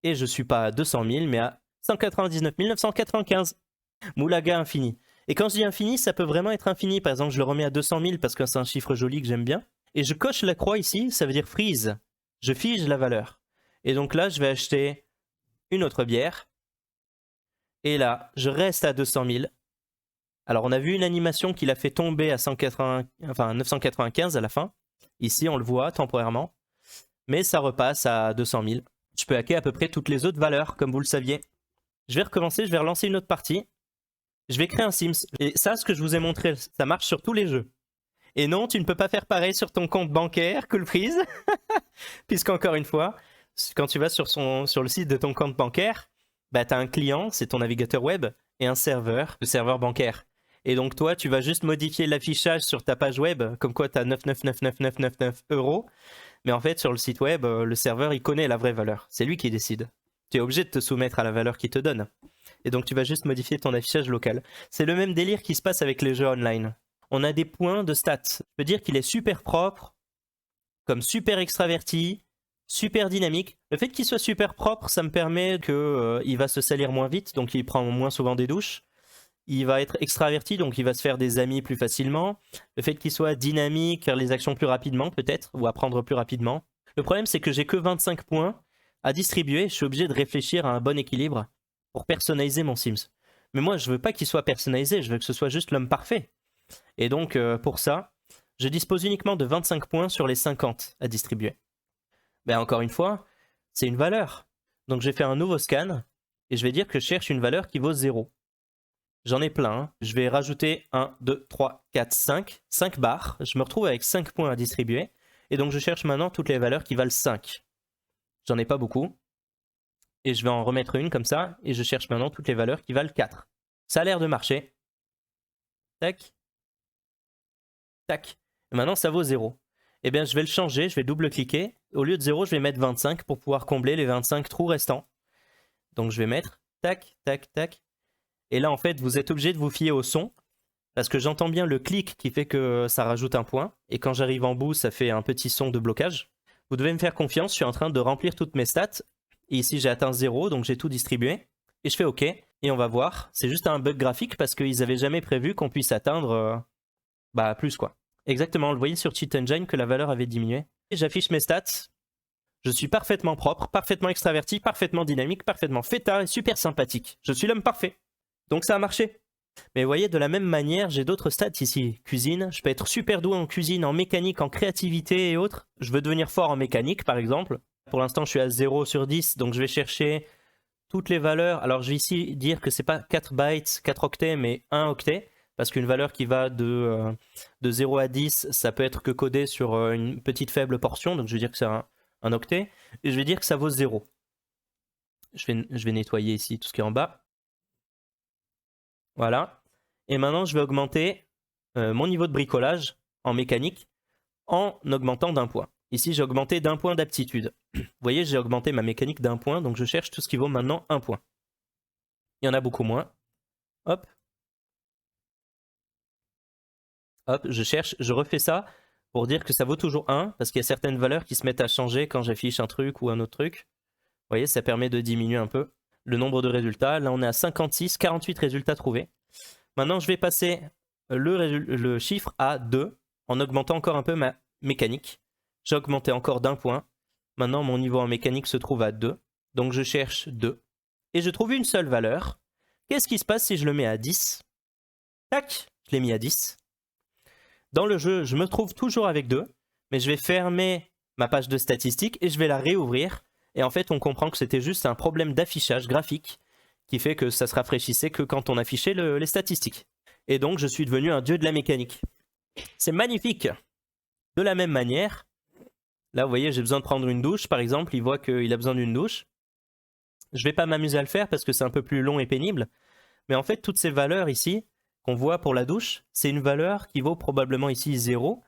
Et je ne suis pas à 200 000, mais à 199 995. Moulaga infini. Et quand je dis infini, ça peut vraiment être infini. Par exemple, je le remets à 200 000 parce que c'est un chiffre joli que j'aime bien. Et je coche la croix ici, ça veut dire freeze. Je fige la valeur. Et donc là, je vais acheter une autre bière. Et là, je reste à 200 000. Alors, on a vu une animation qui l'a fait tomber à 995 à la fin. Ici, on le voit temporairement. Mais ça repasse à 200 000. Je peux hacker à peu près toutes les autres valeurs, comme vous le saviez. Je vais recommencer, je vais relancer une autre partie. Je vais créer un Sims. Et ça, ce que je vous ai montré, ça marche sur tous les jeux. Et non, tu ne peux pas faire pareil sur ton compte bancaire, Cool Freeze. Puisqu'encore une fois, quand tu vas sur le site de ton compte bancaire, bah, tu as un client, c'est ton navigateur web, et un serveur, le serveur bancaire. Et donc toi, tu vas juste modifier l'affichage sur ta page web, comme quoi tu as 9999999 euros. Mais en fait, sur le site web, le serveur, il connaît la vraie valeur. C'est lui qui décide. Tu es obligé de te soumettre à la valeur qu'il te donne. Et donc tu vas juste modifier ton affichage local. C'est le même délire qui se passe avec les jeux online. On a des points de stats. Je peux dire qu'il est super propre, comme super extraverti, super dynamique. Le fait qu'il soit super propre, ça me permet qu'il va se salir moins vite, donc il prend moins souvent des douches. Il va être extraverti, donc il va se faire des amis plus facilement. Le fait qu'il soit dynamique, faire les actions plus rapidement peut-être, ou apprendre plus rapidement. Le problème, c'est que j'ai que 25 points à distribuer. Je suis obligé de réfléchir à un bon équilibre pour personnaliser mon Sims. Mais moi, je veux pas qu'il soit personnalisé, je veux que ce soit juste l'homme parfait. Et donc, pour ça, je dispose uniquement de 25 points sur les 50 à distribuer. Ben, encore une fois, c'est une valeur. Donc, je vais faire un nouveau scan, et je vais dire que je cherche une valeur qui vaut 0. J'en ai plein. Hein. Je vais rajouter 1, 2, 3, 4, 5. 5 barres. Je me retrouve avec 5 points à distribuer. Et donc, je cherche maintenant toutes les valeurs qui valent 5. J'en ai pas beaucoup. Et je vais en remettre une comme ça. Et je cherche maintenant toutes les valeurs qui valent 4. Ça a l'air de marcher. Tac. Tac. Et maintenant, ça vaut 0. Eh bien, je vais le changer. Je vais double-cliquer. Au lieu de 0, je vais mettre 25 pour pouvoir combler les 25 trous restants. Donc, je vais mettre tac, tac, tac. Et là, en fait, vous êtes obligé de vous fier au son. Parce que j'entends bien le clic qui fait que ça rajoute un point. Et quand j'arrive en bout, ça fait un petit son de blocage. Vous devez me faire confiance. Je suis en train de remplir toutes mes stats. Et ici, j'ai atteint 0. Donc, j'ai tout distribué. Et je fais OK. Et on va voir. C'est juste un bug graphique parce qu'ils n'avaient jamais prévu qu'on puisse atteindre plus, quoi. Exactement. Vous voyez sur Cheat Engine que la valeur avait diminué. Et j'affiche mes stats. Je suis parfaitement propre, parfaitement extraverti, parfaitement dynamique, parfaitement fêtard et super sympathique. Je suis l'homme parfait. Donc ça a marché. Mais vous voyez, de la même manière, j'ai d'autres stats ici. Cuisine, je peux être super doué en cuisine, en mécanique, en créativité et autres. Je veux devenir fort en mécanique, par exemple. Pour l'instant, je suis à 0 sur 10, donc je vais chercher toutes les valeurs. Alors, je vais ici dire que c'est pas 4 bytes, 4 octets, mais 1 octet. Parce qu'une valeur qui va de 0 à 10, ça peut être que codé sur une petite faible portion. Donc, je vais dire que c'est un octet. Et je vais dire que ça vaut 0. Je vais nettoyer ici tout ce qui est en bas. Voilà. Et maintenant, je vais augmenter mon niveau de bricolage en mécanique en augmentant d'un point. Ici, j'ai augmenté d'un point d'aptitude. Vous voyez, j'ai augmenté ma mécanique d'un point, donc je cherche tout ce qui vaut maintenant un point. Il y en a beaucoup moins. Hop. Hop, je cherche, je refais ça pour dire que ça vaut toujours 1, parce qu'il y a certaines valeurs qui se mettent à changer quand j'affiche un truc ou un autre truc. Vous voyez, ça permet de diminuer un peu le nombre de résultats. Là, on est à 56, 48 résultats trouvés. Maintenant, je vais passer le chiffre à 2 en augmentant encore un peu ma mécanique. J'ai augmenté encore d'un point. Maintenant, mon niveau en mécanique se trouve à 2. Donc, je cherche 2. Et je trouve une seule valeur. Qu'est-ce qui se passe si je le mets à 10? Tac, je l'ai mis à 10. Dans le jeu, je me trouve toujours avec 2. Mais je vais fermer ma page de statistiques et je vais la réouvrir. Et en fait, on comprend que c'était juste un problème d'affichage graphique qui fait que ça se rafraîchissait que quand on affichait les statistiques. Et donc, je suis devenu un dieu de la mécanique. C'est magnifique. De la même manière, là, vous voyez, j'ai besoin de prendre une douche, par exemple. Il voit qu'il a besoin d'une douche. Je ne vais pas m'amuser à le faire parce que c'est un peu plus long et pénible. Mais en fait, toutes ces valeurs ici qu'on voit pour la douche, c'est une valeur qui vaut probablement ici 0.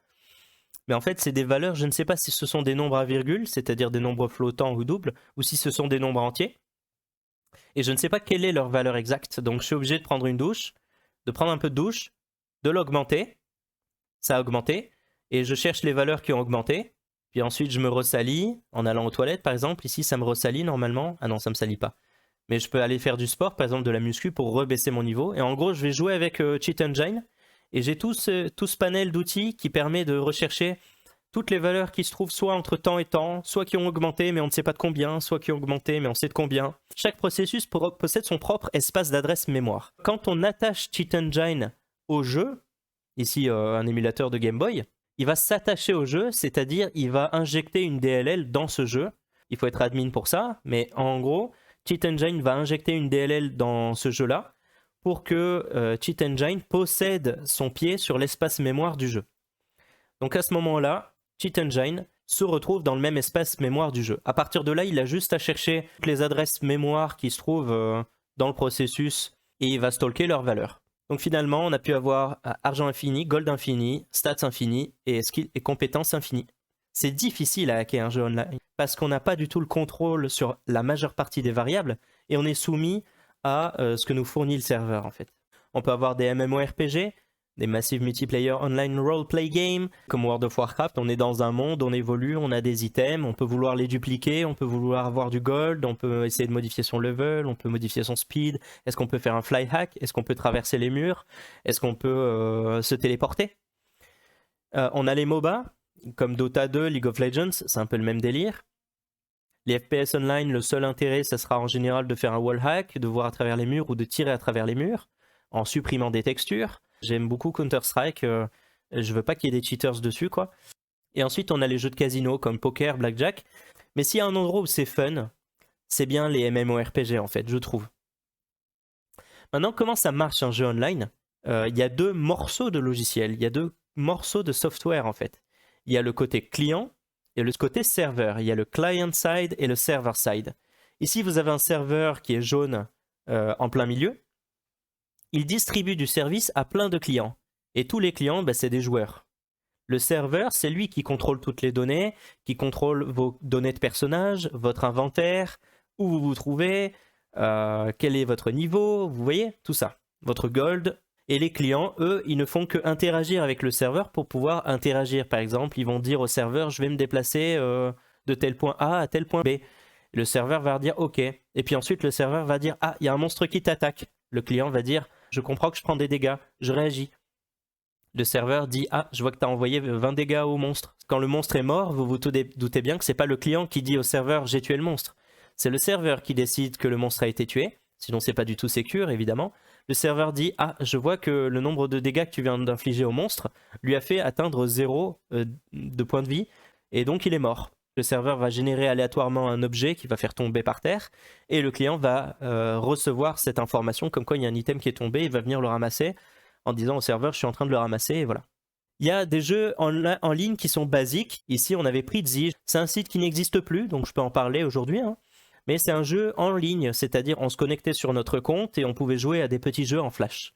Mais en fait, c'est des valeurs, je ne sais pas si ce sont des nombres à virgule, c'est-à-dire des nombres flottants ou doubles, ou si ce sont des nombres entiers. Et je ne sais pas quelle est leur valeur exacte. Donc, je suis obligé de prendre une douche, de prendre un peu de douche, de l'augmenter. Ça a augmenté. Et je cherche les valeurs qui ont augmenté. Puis ensuite, je me ressalis en allant aux toilettes, par exemple. Ici, ça me ressalit normalement. Ah non, ça ne me salit pas. Mais je peux aller faire du sport, par exemple de la muscu, pour rebaisser mon niveau. Et en gros, je vais jouer avec Cheat Engine. Et j'ai tout ce panel d'outils qui permet de rechercher toutes les valeurs qui se trouvent soit entre temps et temps, soit qui ont augmenté mais on ne sait pas de combien, soit qui ont augmenté mais on sait de combien. Chaque processus possède son propre espace d'adresse mémoire. Quand on attache Cheat Engine au jeu, ici un émulateur de Game Boy, il va s'attacher au jeu, c'est-à-dire il va injecter une DLL dans ce jeu. Il faut être admin pour ça, mais en gros, Cheat Engine va injecter une DLL dans ce jeu-là pour que Cheat Engine possède son pied sur l'espace mémoire du jeu. Donc à ce moment-là, Cheat Engine se retrouve dans le même espace mémoire du jeu. À partir de là, il a juste à chercher toutes les adresses mémoire qui se trouvent dans le processus et il va stalker leurs valeurs. Donc finalement, on a pu avoir argent infini, gold infini, stats infini et skill et compétences infinies. C'est difficile à hacker un jeu online parce qu'on n'a pas du tout le contrôle sur la majeure partie des variables et on est soumis à ce que nous fournit le serveur en fait. On peut avoir des MMORPG, des Massive Multiplayer Online Roleplay Game, comme World of Warcraft, on est dans un monde, on évolue, on a des items, on peut vouloir les dupliquer, on peut vouloir avoir du gold, on peut essayer de modifier son level, on peut modifier son speed, est-ce qu'on peut faire un fly hack, est-ce qu'on peut traverser les murs, est-ce qu'on peut se téléporter. On a les MOBA, comme Dota 2, League of Legends, c'est un peu le même délire. Les FPS online, le seul intérêt, ça sera en général de faire un wall hack, de voir à travers les murs ou de tirer à travers les murs, en supprimant des textures. J'aime beaucoup Counter-Strike, je veux pas qu'il y ait des cheaters dessus, quoi. Et ensuite, on a les jeux de casino comme poker, blackjack. Mais s'il y a un endroit où c'est fun, c'est bien les MMORPG, en fait, je trouve. Maintenant, comment ça marche un jeu online ? Il y a deux morceaux de logiciel, il y a deux morceaux de software, en fait. Il y a le côté client et le côté serveur. Il y a le client side et le server side. Ici, vous avez un serveur qui est jaune en plein milieu. Il distribue du service à plein de clients. Et tous les clients, c'est des joueurs. Le serveur, c'est lui qui contrôle toutes les données, qui contrôle vos données de personnage, votre inventaire, où vous vous trouvez, quel est votre niveau, vous voyez, tout ça. Votre gold. Et les clients, eux, ils ne font que interagir avec le serveur pour pouvoir interagir. Par exemple, ils vont dire au serveur, je vais me déplacer de tel point A à tel point B. Le serveur va dire OK. Et puis ensuite, le serveur va dire, ah, il y a un monstre qui t'attaque. Le client va dire, je comprends que je prends des dégâts, je réagis. Le serveur dit, ah, je vois que tu as envoyé 20 dégâts au monstre. Quand le monstre est mort, vous vous doutez bien que ce n'est pas le client qui dit au serveur, j'ai tué le monstre. C'est le serveur qui décide que le monstre a été tué. Sinon, c'est pas du tout sécure, évidemment. Le serveur dit, ah, je vois que le nombre de dégâts que tu viens d'infliger au monstre lui a fait atteindre 0 de points de vie, et donc il est mort. Le serveur va générer aléatoirement un objet qui va faire tomber par terre, et le client va recevoir cette information, comme quoi il y a un item qui est tombé, il va venir le ramasser, en disant au serveur, je suis en train de le ramasser, et voilà. Il y a des jeux en ligne qui sont basiques. Ici, on avait Prezi. C'est un site qui n'existe plus, donc je peux en parler aujourd'hui, hein. Mais c'est un jeu en ligne, c'est-à-dire on se connectait sur notre compte et on pouvait jouer à des petits jeux en flash.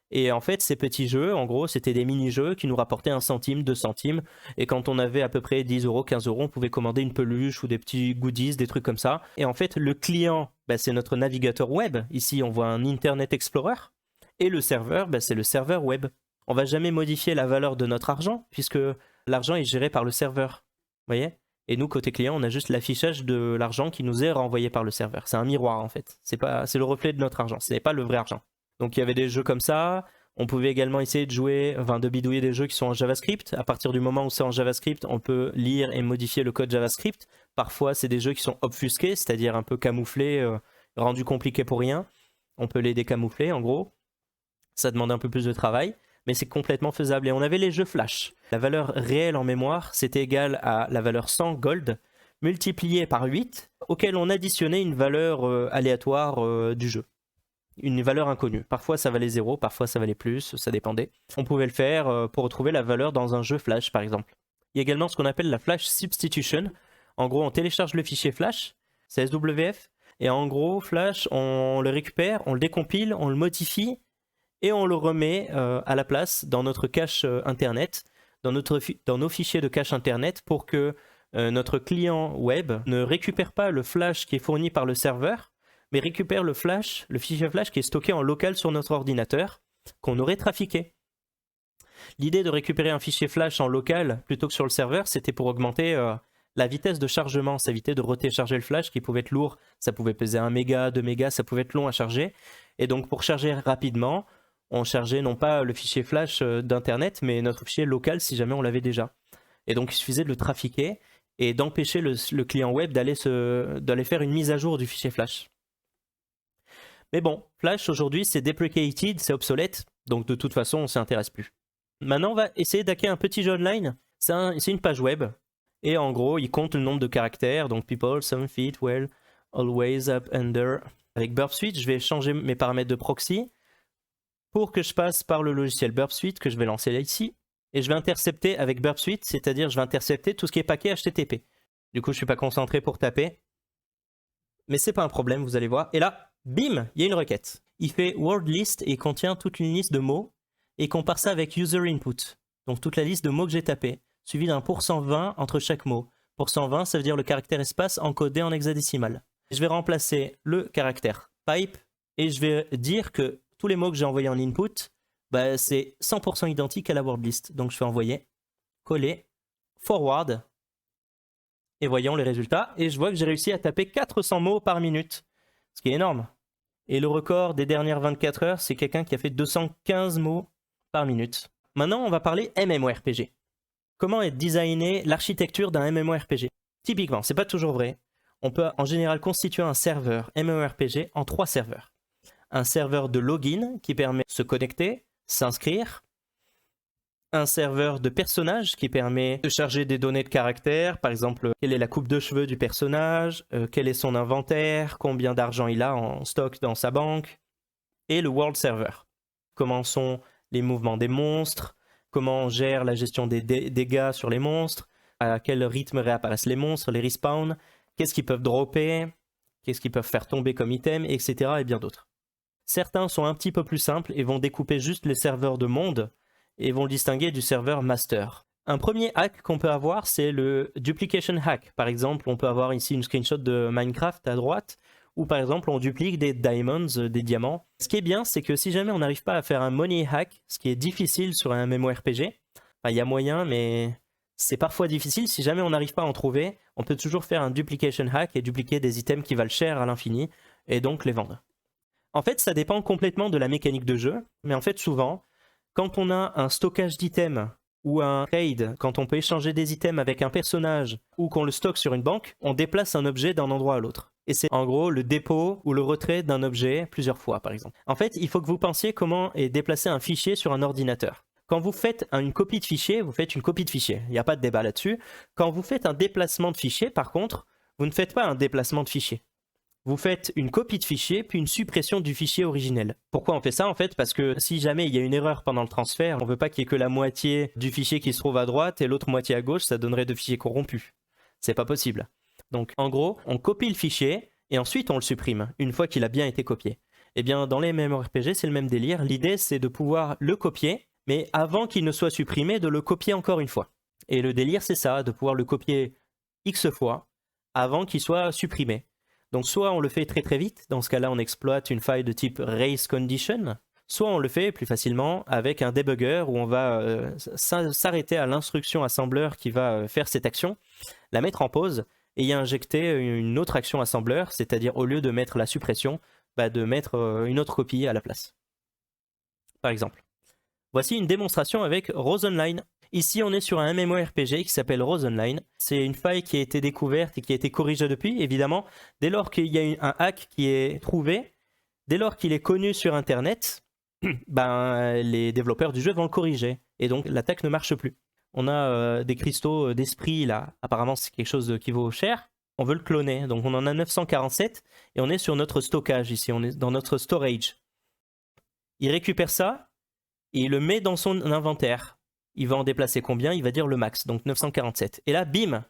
Et en fait, ces petits jeux, en gros, c'était des mini-jeux qui nous rapportaient 1 centime, 2 centimes. Et quand on avait à peu près 10 euros, 15 euros, on pouvait commander une peluche ou des petits goodies, des trucs comme ça. Et en fait, le client, c'est notre navigateur web. Ici, on voit un Internet Explorer. Et le serveur, c'est le serveur web. On va jamais modifier la valeur de notre argent, puisque l'argent est géré par le serveur. Vous voyez ? Et nous, côté client, on a juste l'affichage de l'argent qui nous est renvoyé par le serveur. C'est un miroir, en fait. C'est le reflet de notre argent. Ce n'est pas le vrai argent. Donc, il y avait des jeux comme ça. On pouvait également essayer de bidouiller des jeux qui sont en JavaScript. À partir du moment où c'est en JavaScript, on peut lire et modifier le code JavaScript. Parfois, c'est des jeux qui sont obfusqués, c'est-à-dire un peu camouflés, rendus compliqués pour rien. On peut les décamoufler, en gros. Ça demande un peu plus de travail, mais c'est complètement faisable. Et on avait les jeux Flash. La valeur réelle en mémoire, c'était égal à la valeur 100 gold multipliée par 8, auquel on additionnait une valeur aléatoire du jeu. Une valeur inconnue. Parfois ça valait 0, parfois ça valait plus, ça dépendait. On pouvait le faire pour retrouver la valeur dans un jeu Flash, par exemple. Il y a également ce qu'on appelle la Flash Substitution. En gros, on télécharge le fichier Flash, c'est SWF, et en gros, Flash, on le récupère, on le décompile, on le modifie, et on le remet à la place dans notre cache internet, dans nos fichiers de cache internet, pour que notre client web ne récupère pas le flash qui est fourni par le serveur, mais récupère le fichier flash qui est stocké en local sur notre ordinateur, qu'on aurait trafiqué. L'idée de récupérer un fichier flash en local plutôt que sur le serveur, c'était pour augmenter la vitesse de chargement, ça évitait de retécharger le flash qui pouvait être lourd, ça pouvait peser 1 méga, 2 mégas, ça pouvait être long à charger, et donc pour charger rapidement, on chargeait non pas le fichier flash d'internet, mais notre fichier local si jamais on l'avait déjà. Et donc il suffisait de le trafiquer et d'empêcher le client web d'aller faire une mise à jour du fichier Flash. Mais bon, Flash aujourd'hui c'est deprecated, c'est obsolète, donc de toute façon on s'y intéresse plus. Maintenant on va essayer d'hacker un petit jeu online, c'est une page web, et en gros il compte le nombre de caractères, donc people, some, feet, well, always, up, under. Avec Burp Suite, je vais changer mes paramètres de proxy pour que je passe par le logiciel Burp Suite que je vais lancer là ici, et je vais intercepter avec Burp Suite, c'est-à-dire je vais intercepter tout ce qui est paquet HTTP. Du coup je suis pas concentré pour taper, mais c'est pas un problème, vous allez voir. Et là, bim, il y a une requête. Il fait word list et il contient toute une liste de mots et compare ça avec user input. Donc toute la liste de mots que j'ai tapés, suivi d'un %20 entre chaque mot. %20, ça veut dire le caractère espace encodé en hexadécimal. Je vais remplacer le caractère pipe et je vais dire que tous les mots que j'ai envoyés en input, bah, c'est 100% identique à la word list. Donc je fais envoyer, coller, forward. Et voyons les résultats. Et je vois que j'ai réussi à taper 400 mots par minute. Ce qui est énorme. Et le record des dernières 24 heures, c'est quelqu'un qui a fait 215 mots par minute. Maintenant, on va parler MMORPG. Comment est designée l'architecture d'un MMORPG? Typiquement, c'est pas toujours vrai. On peut en général constituer un serveur MMORPG en 3 serveurs. Un serveur de login qui permet de se connecter, s'inscrire. Un serveur de personnage qui permet de charger des données de caractère, par exemple, quelle est la coupe de cheveux du personnage, quel est son inventaire, combien d'argent il a en stock dans sa banque, et le world server. Comment sont les mouvements des monstres, comment on gère la gestion des dégâts sur les monstres, à quel rythme réapparaissent les monstres, les respawns, qu'est-ce qu'ils peuvent dropper, qu'est-ce qu'ils peuvent faire tomber comme item, etc. et bien d'autres. Certains sont un petit peu plus simples et vont découper juste les serveurs de monde et vont le distinguer du serveur master. Un premier hack qu'on peut avoir, c'est le duplication hack. Par exemple, on peut avoir ici une screenshot de Minecraft à droite, où par exemple on duplique des diamonds, des diamants. Ce qui est bien, c'est que si jamais on n'arrive pas à faire un money hack, ce qui est difficile sur un MMORPG, il y a moyen, mais c'est parfois difficile. Si jamais on n'arrive pas à en trouver, on peut toujours faire un duplication hack et dupliquer des items qui valent cher à l'infini, et donc les vendre. En fait, ça dépend complètement de la mécanique de jeu, mais en fait souvent, quand on a un stockage d'items ou un trade, quand on peut échanger des items avec un personnage ou qu'on le stocke sur une banque, on déplace un objet d'un endroit à l'autre. Et c'est en gros le dépôt ou le retrait d'un objet plusieurs fois, par exemple. En fait, il faut que vous pensiez comment est déplacer un fichier sur un ordinateur. Quand vous faites une copie de fichier, vous faites une copie de fichier. Il n'y a pas de débat là-dessus. Quand vous faites un déplacement de fichier, par contre, vous ne faites pas un déplacement de fichier. Vous faites une copie de fichier, puis une suppression du fichier originel. Pourquoi on fait ça en fait? Parce que si jamais il y a une erreur pendant le transfert, on ne veut pas qu'il y ait que la moitié du fichier qui se trouve à droite et l'autre moitié à gauche, ça donnerait deux fichiers corrompus. C'est pas possible. Donc en gros, on copie le fichier et ensuite on le supprime, une fois qu'il a bien été copié. Eh bien dans les MMORPG, c'est le même délire. L'idée c'est de pouvoir le copier, mais avant qu'il ne soit supprimé, de le copier encore une fois. Et le délire c'est ça, de pouvoir le copier X fois avant qu'il soit supprimé. Donc soit on le fait très très vite, dans ce cas-là on exploite une faille de type race condition, soit on le fait plus facilement avec un debugger où on va s'arrêter à l'instruction assembleur qui va faire cette action, la mettre en pause et y injecter une autre action assembleur, c'est-à-dire au lieu de mettre la suppression, de mettre une autre copie à la place. Par exemple. Voici une démonstration avec Rose Online. Ici, on est sur un MMORPG qui s'appelle Rose Online. C'est une faille qui a été découverte et qui a été corrigée depuis, évidemment. Dès lors qu'il y a un hack qui est trouvé, dès lors qu'il est connu sur Internet, les développeurs du jeu vont le corriger. Et donc, l'attaque ne marche plus. On a des cristaux d'esprit, là. Apparemment, c'est quelque chose qui vaut cher. On veut le cloner. Donc, on en a 947 et on est sur notre stockage ici. On est dans notre storage. Il récupère ça et il le met dans son inventaire. Il va en déplacer combien? Il va dire le max, donc 947. Et là, bim,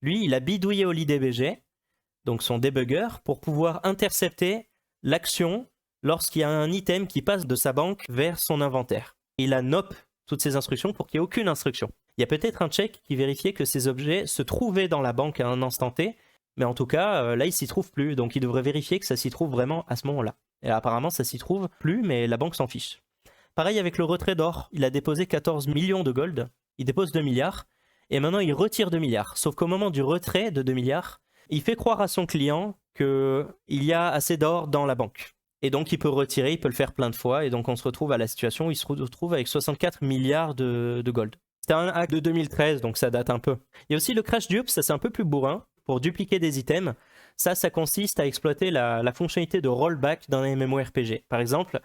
lui, il a bidouillé OliDBG, donc son debugger, pour pouvoir intercepter l'action lorsqu'il y a un item qui passe de sa banque vers son inventaire. Il a NOP toutes ces instructions pour qu'il n'y ait aucune instruction. Il y a peut-être un check qui vérifiait que ces objets se trouvaient dans la banque à un instant T, mais en tout cas, là, il s'y trouve plus, donc il devrait vérifier que ça s'y trouve vraiment à ce moment-là. Et apparemment, ça s'y trouve plus, mais la banque s'en fiche. Pareil avec le retrait d'or, il a déposé 14 millions de gold, il dépose 2 milliards, et maintenant il retire 2 milliards. Sauf qu'au moment du retrait de 2 milliards, il fait croire à son client qu'il y a assez d'or dans la banque. Et donc il peut retirer, il peut le faire plein de fois, et donc on se retrouve à la situation où il se retrouve avec 64 milliards de gold. C'était un hack de 2013, donc ça date un peu. Il y a aussi le crash dupe, ça c'est un peu plus bourrin, pour dupliquer des items. Ça consiste à exploiter la fonctionnalité de rollback d'un MMORPG. Par exemple,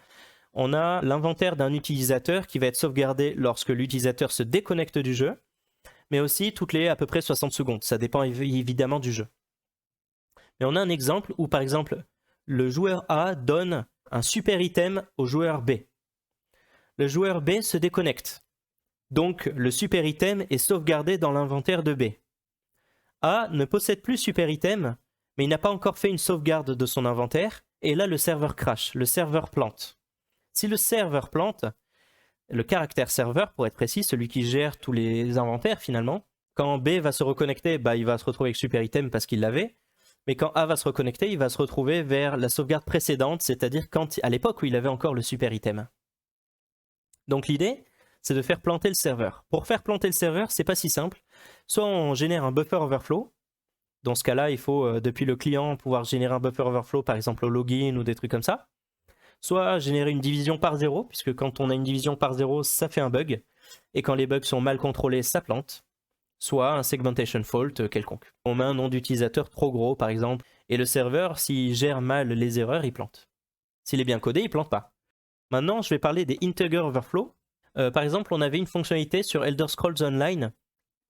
on a l'inventaire d'un utilisateur qui va être sauvegardé lorsque l'utilisateur se déconnecte du jeu, mais aussi toutes les à peu près 60 secondes. Ça dépend évidemment du jeu. Mais on a un exemple où, par exemple, le joueur A donne un super item au joueur B. Le joueur B se déconnecte. Donc, le super item est sauvegardé dans l'inventaire de B. A ne possède plus super item, mais il n'a pas encore fait une sauvegarde de son inventaire, et là, le serveur crash, le serveur plante. Si le serveur plante, le caractère serveur, pour être précis, celui qui gère tous les inventaires finalement, quand B va se reconnecter, il va se retrouver avec super item parce qu'il l'avait, mais quand A va se reconnecter, il va se retrouver vers la sauvegarde précédente, c'est-à-dire à l'époque où il avait encore le super item. Donc l'idée, c'est de faire planter le serveur. Pour faire planter le serveur, c'est pas si simple. Soit on génère un buffer overflow. Dans ce cas-là, il faut, depuis le client, pouvoir générer un buffer overflow, par exemple au login ou des trucs comme ça. Soit générer une division par 0, puisque quand on a une division par 0, ça fait un bug. Et quand les bugs sont mal contrôlés, ça plante. Soit un segmentation fault quelconque. On met un nom d'utilisateur trop gros, par exemple, et le serveur, s'il gère mal les erreurs, il plante. S'il est bien codé, il plante pas. Maintenant, je vais parler des integer overflow. Par exemple, on avait une fonctionnalité sur Elder Scrolls Online,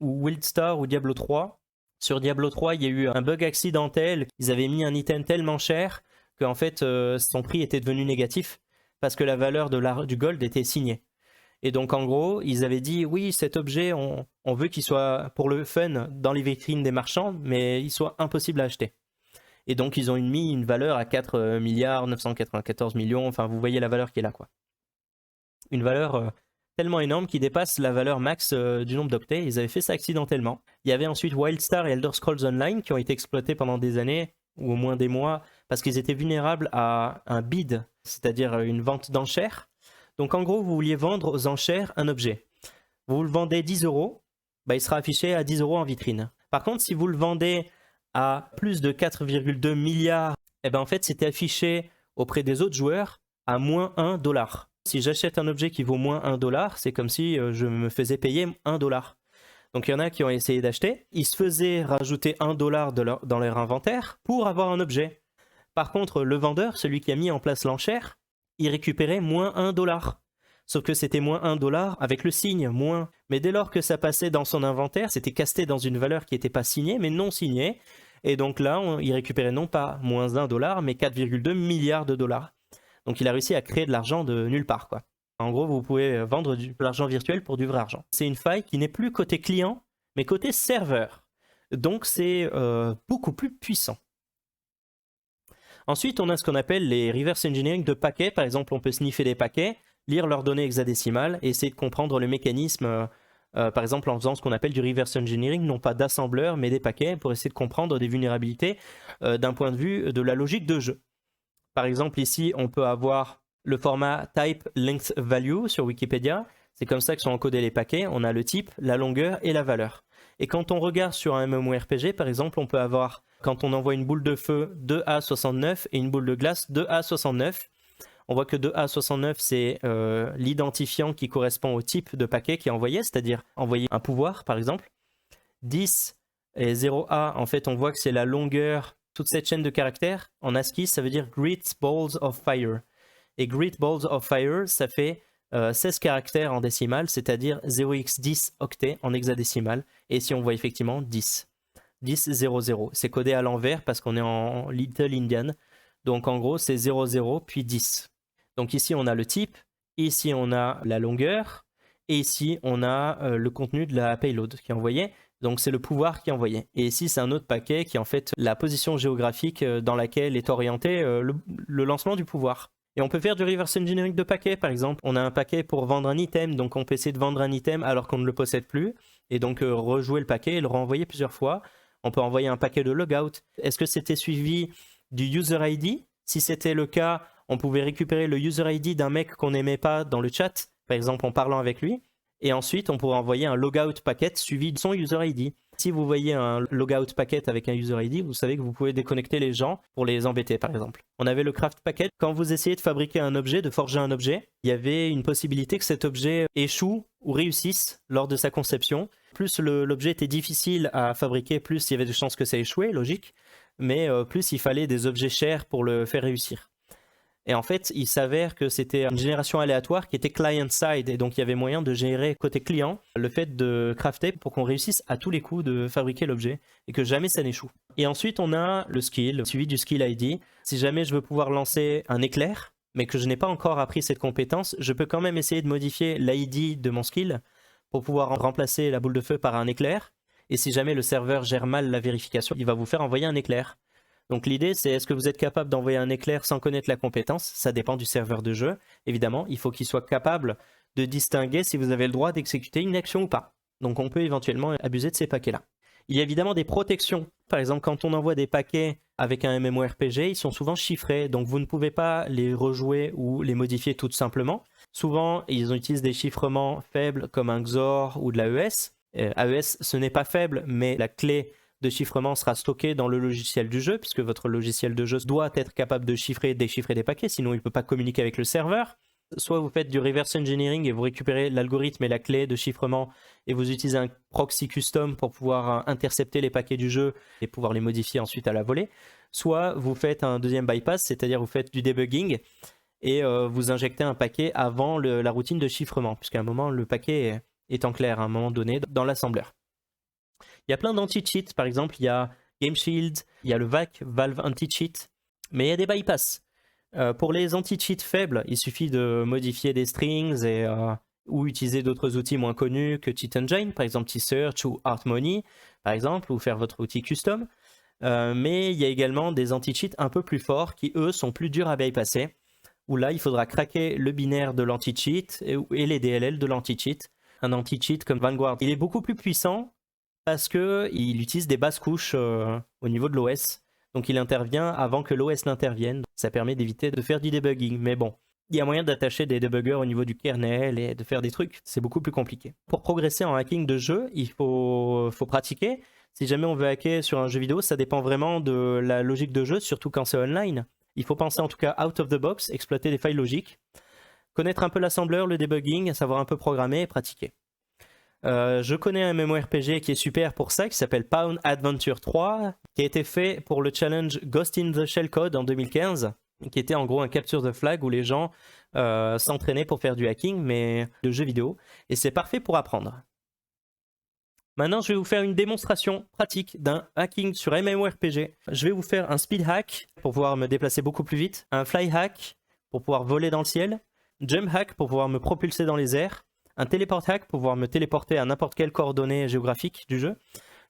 ou Wildstar ou Diablo 3. Sur Diablo 3, il y a eu un bug accidentel. Ils avaient mis un item tellement cher qu'en fait, son prix était devenu négatif parce que la valeur du gold était signée. Et donc, en gros, ils avaient dit, oui, cet objet, on veut qu'il soit pour le fun dans les vitrines des marchands, mais il soit impossible à acheter. Et donc, ils ont mis une valeur à 4 milliards 994 millions. Enfin, vous voyez la valeur qui est là, quoi. Une valeur tellement énorme qui dépasse la valeur max du nombre d'octets. Ils avaient fait ça accidentellement. Il y avait ensuite Wildstar et Elder Scrolls Online qui ont été exploités pendant des années, ou au moins des mois, parce qu'ils étaient vulnérables à un bid, c'est-à-dire une vente d'enchères. Donc en gros, vous vouliez vendre aux enchères un objet. Vous le vendez 10 €, il sera affiché à 10 € en vitrine. Par contre, si vous le vendez à plus de 4,2 milliards, en fait, c'était affiché auprès des autres joueurs à moins 1 $. Si j'achète un objet qui vaut moins 1 $, c'est comme si je me faisais payer 1 $. Donc il y en a qui ont essayé d'acheter, ils se faisaient rajouter 1 $ dans leur inventaire pour avoir un objet. Par contre, le vendeur, celui qui a mis en place l'enchère, il récupérait moins 1 $. Sauf que c'était moins 1 $ avec le signe moins. Mais dès lors que ça passait dans son inventaire, c'était casté dans une valeur qui n'était pas signée, mais non signée. Et donc là, il récupérait non pas moins 1 $, mais 4,2 milliards de dollars. Donc il a réussi à créer de l'argent de nulle part, quoi. En gros, vous pouvez vendre de l'argent virtuel pour du vrai argent. C'est une faille qui n'est plus côté client, mais côté serveur. Donc c'est beaucoup plus puissant. Ensuite, on a ce qu'on appelle les reverse engineering de paquets. Par exemple, on peut sniffer des paquets, lire leurs données hexadécimales et essayer de comprendre le mécanisme, par exemple en faisant ce qu'on appelle du reverse engineering, non pas d'assembleur, mais des paquets, pour essayer de comprendre des vulnérabilités d'un point de vue de la logique de jeu. Par exemple, ici, on peut avoir le format type length value sur Wikipédia. C'est comme ça que sont encodés les paquets. On a le type, la longueur et la valeur. Et quand on regarde sur un MMORPG, par exemple, on peut avoir, quand on envoie une boule de feu, 2A69 et une boule de glace, 2A69. On voit que 2A69, c'est l'identifiant qui correspond au type de paquet qui est envoyé, c'est-à-dire envoyer un pouvoir, par exemple. 10 et 0A, en fait, on voit que c'est la longueur, toute cette chaîne de caractères. En ASCII, ça veut dire Great Balls of Fire. Et Great Balls of Fire, ça fait 16 caractères en décimale, c'est-à-dire 0x10 octets en hexadécimal. Et ici, on voit effectivement 10. 10, 0, 0. C'est codé à l'envers parce qu'on est en Little Indian. Donc en gros, c'est 0, 0, puis 10. Donc ici, on a le type. Ici, on a la longueur. Et ici, on a le contenu de la payload qui est envoyé. Donc c'est le pouvoir qui est envoyé. Et ici, c'est un autre paquet qui est en fait la position géographique dans laquelle est orienté le lancement du pouvoir. Et on peut faire du reverse engineering de paquets, par exemple. On a un paquet pour vendre un item, donc on peut essayer de vendre un item alors qu'on ne le possède plus, et donc rejouer le paquet et le renvoyer plusieurs fois. On peut envoyer un paquet de logout. Est-ce que c'était suivi du user ID? Si c'était le cas, on pouvait récupérer le user ID d'un mec qu'on n'aimait pas dans le chat, par exemple en parlant avec lui, et ensuite on pourrait envoyer un logout packet suivi de son user ID. Si vous voyez un logout packet avec un user ID, vous savez que vous pouvez déconnecter les gens pour les embêter par exemple. On avait le craft packet. Quand vous essayez de fabriquer un objet, de forger un objet, il y avait une possibilité que cet objet échoue ou réussisse lors de sa conception. Plus l'objet était difficile à fabriquer, plus il y avait de chances que ça échouait, logique. Mais plus il fallait des objets chers pour le faire réussir. Et en fait, il s'avère que c'était une génération aléatoire qui était client-side, et donc il y avait moyen de gérer côté client le fait de crafter pour qu'on réussisse à tous les coups de fabriquer l'objet, et que jamais ça n'échoue. Et ensuite, on a le skill, suivi du skill ID. Si jamais je veux pouvoir lancer un éclair, mais que je n'ai pas encore appris cette compétence, je peux quand même essayer de modifier l'ID de mon skill pour pouvoir remplacer la boule de feu par un éclair. Et si jamais le serveur gère mal la vérification, il va vous faire envoyer un éclair. Donc l'idée, c'est est-ce que vous êtes capable d'envoyer un éclair sans connaître la compétence? Ça dépend du serveur de jeu. Évidemment, il faut qu'il soit capable de distinguer si vous avez le droit d'exécuter une action ou pas. Donc on peut éventuellement abuser de ces paquets-là. Il y a évidemment des protections. Par exemple, quand on envoie des paquets avec un MMORPG, ils sont souvent chiffrés. Donc vous ne pouvez pas les rejouer ou les modifier tout simplement. Souvent, ils utilisent des chiffrements faibles comme un XOR ou de l'AES. AES, ce n'est pas faible, mais la clé de chiffrement sera stocké dans le logiciel du jeu, puisque votre logiciel de jeu doit être capable de chiffrer et déchiffrer des paquets, sinon il ne peut pas communiquer avec le serveur. Soit vous faites du reverse engineering et vous récupérez l'algorithme et la clé de chiffrement et vous utilisez un proxy custom pour pouvoir intercepter les paquets du jeu et pouvoir les modifier ensuite à la volée. Soit vous faites un deuxième bypass, c'est-à-dire vous faites du debugging et vous injectez un paquet avant la routine de chiffrement, puisqu'à un moment le paquet est en clair à un moment donné dans l'assembleur. Il y a plein d'anti-cheats, par exemple, il y a Game Shield, il y a le VAC, Valve Anti-Cheat, mais il y a des bypass. Pour les anti-cheats faibles, il suffit de modifier des strings ou utiliser d'autres outils moins connus que Cheat Engine, par exemple T-Search ou Harmony, par exemple, ou faire votre outil custom. Mais il y a également des anti-cheats un peu plus forts qui, eux, sont plus durs à bypasser, où là, il faudra craquer le binaire de l'anti-cheat et les DLL de l'anti-cheat. Un anti-cheat comme Vanguard, il est beaucoup plus puissant, parce qu'il utilise des basses couches au niveau de l'OS. Donc il intervient avant que l'OS n'intervienne. Ça permet d'éviter de faire du debugging. Mais bon, il y a moyen d'attacher des debuggers au niveau du kernel et de faire des trucs. C'est beaucoup plus compliqué. Pour progresser en hacking de jeu, il faut pratiquer. Si jamais on veut hacker sur un jeu vidéo, ça dépend vraiment de la logique de jeu, surtout quand c'est online. Il faut penser en tout cas out of the box, exploiter des failles logiques, connaître un peu l'assembleur, le debugging, savoir un peu programmer et pratiquer. Je connais un MMORPG qui est super pour ça, qui s'appelle Pawn Adventure 3, qui a été fait pour le challenge Ghost in the Shellcode en 2015, qui était en gros un capture the flag où les gens s'entraînaient pour faire du hacking, mais de jeux vidéo, et c'est parfait pour apprendre. Maintenant, je vais vous faire une démonstration pratique d'un hacking sur MMORPG. Je vais vous faire un speed hack pour pouvoir me déplacer beaucoup plus vite, un fly hack pour pouvoir voler dans le ciel, jump hack pour pouvoir me propulser dans les airs, un téléport hack pour pouvoir me téléporter à n'importe quelle coordonnée géographique du jeu.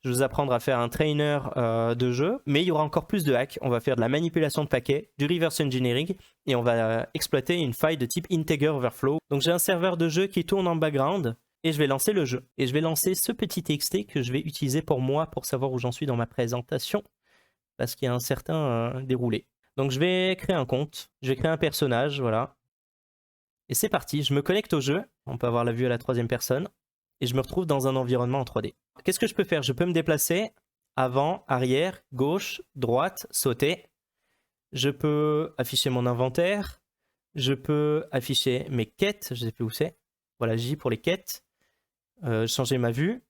Je vais vous apprendre à faire un trainer de jeu, mais il y aura encore plus de hacks. On va faire de la manipulation de paquets, du reverse engineering, et on va exploiter une faille de type integer overflow. Donc j'ai un serveur de jeu qui tourne en background, et je vais lancer le jeu. Et je vais lancer ce petit TXT que je vais utiliser pour moi, pour savoir où j'en suis dans ma présentation, parce qu'il y a un certain déroulé. Donc je vais créer un compte, je vais créer un personnage, voilà. Et c'est parti, je me connecte au jeu, on peut avoir la vue à la troisième personne, et je me retrouve dans un environnement en 3D. Qu'est-ce que je peux faire? Je peux me déplacer avant, arrière, gauche, droite, sauter. Je peux afficher mon inventaire, je peux afficher mes quêtes, je sais plus où c'est. Voilà, J pour les quêtes, changer ma vue.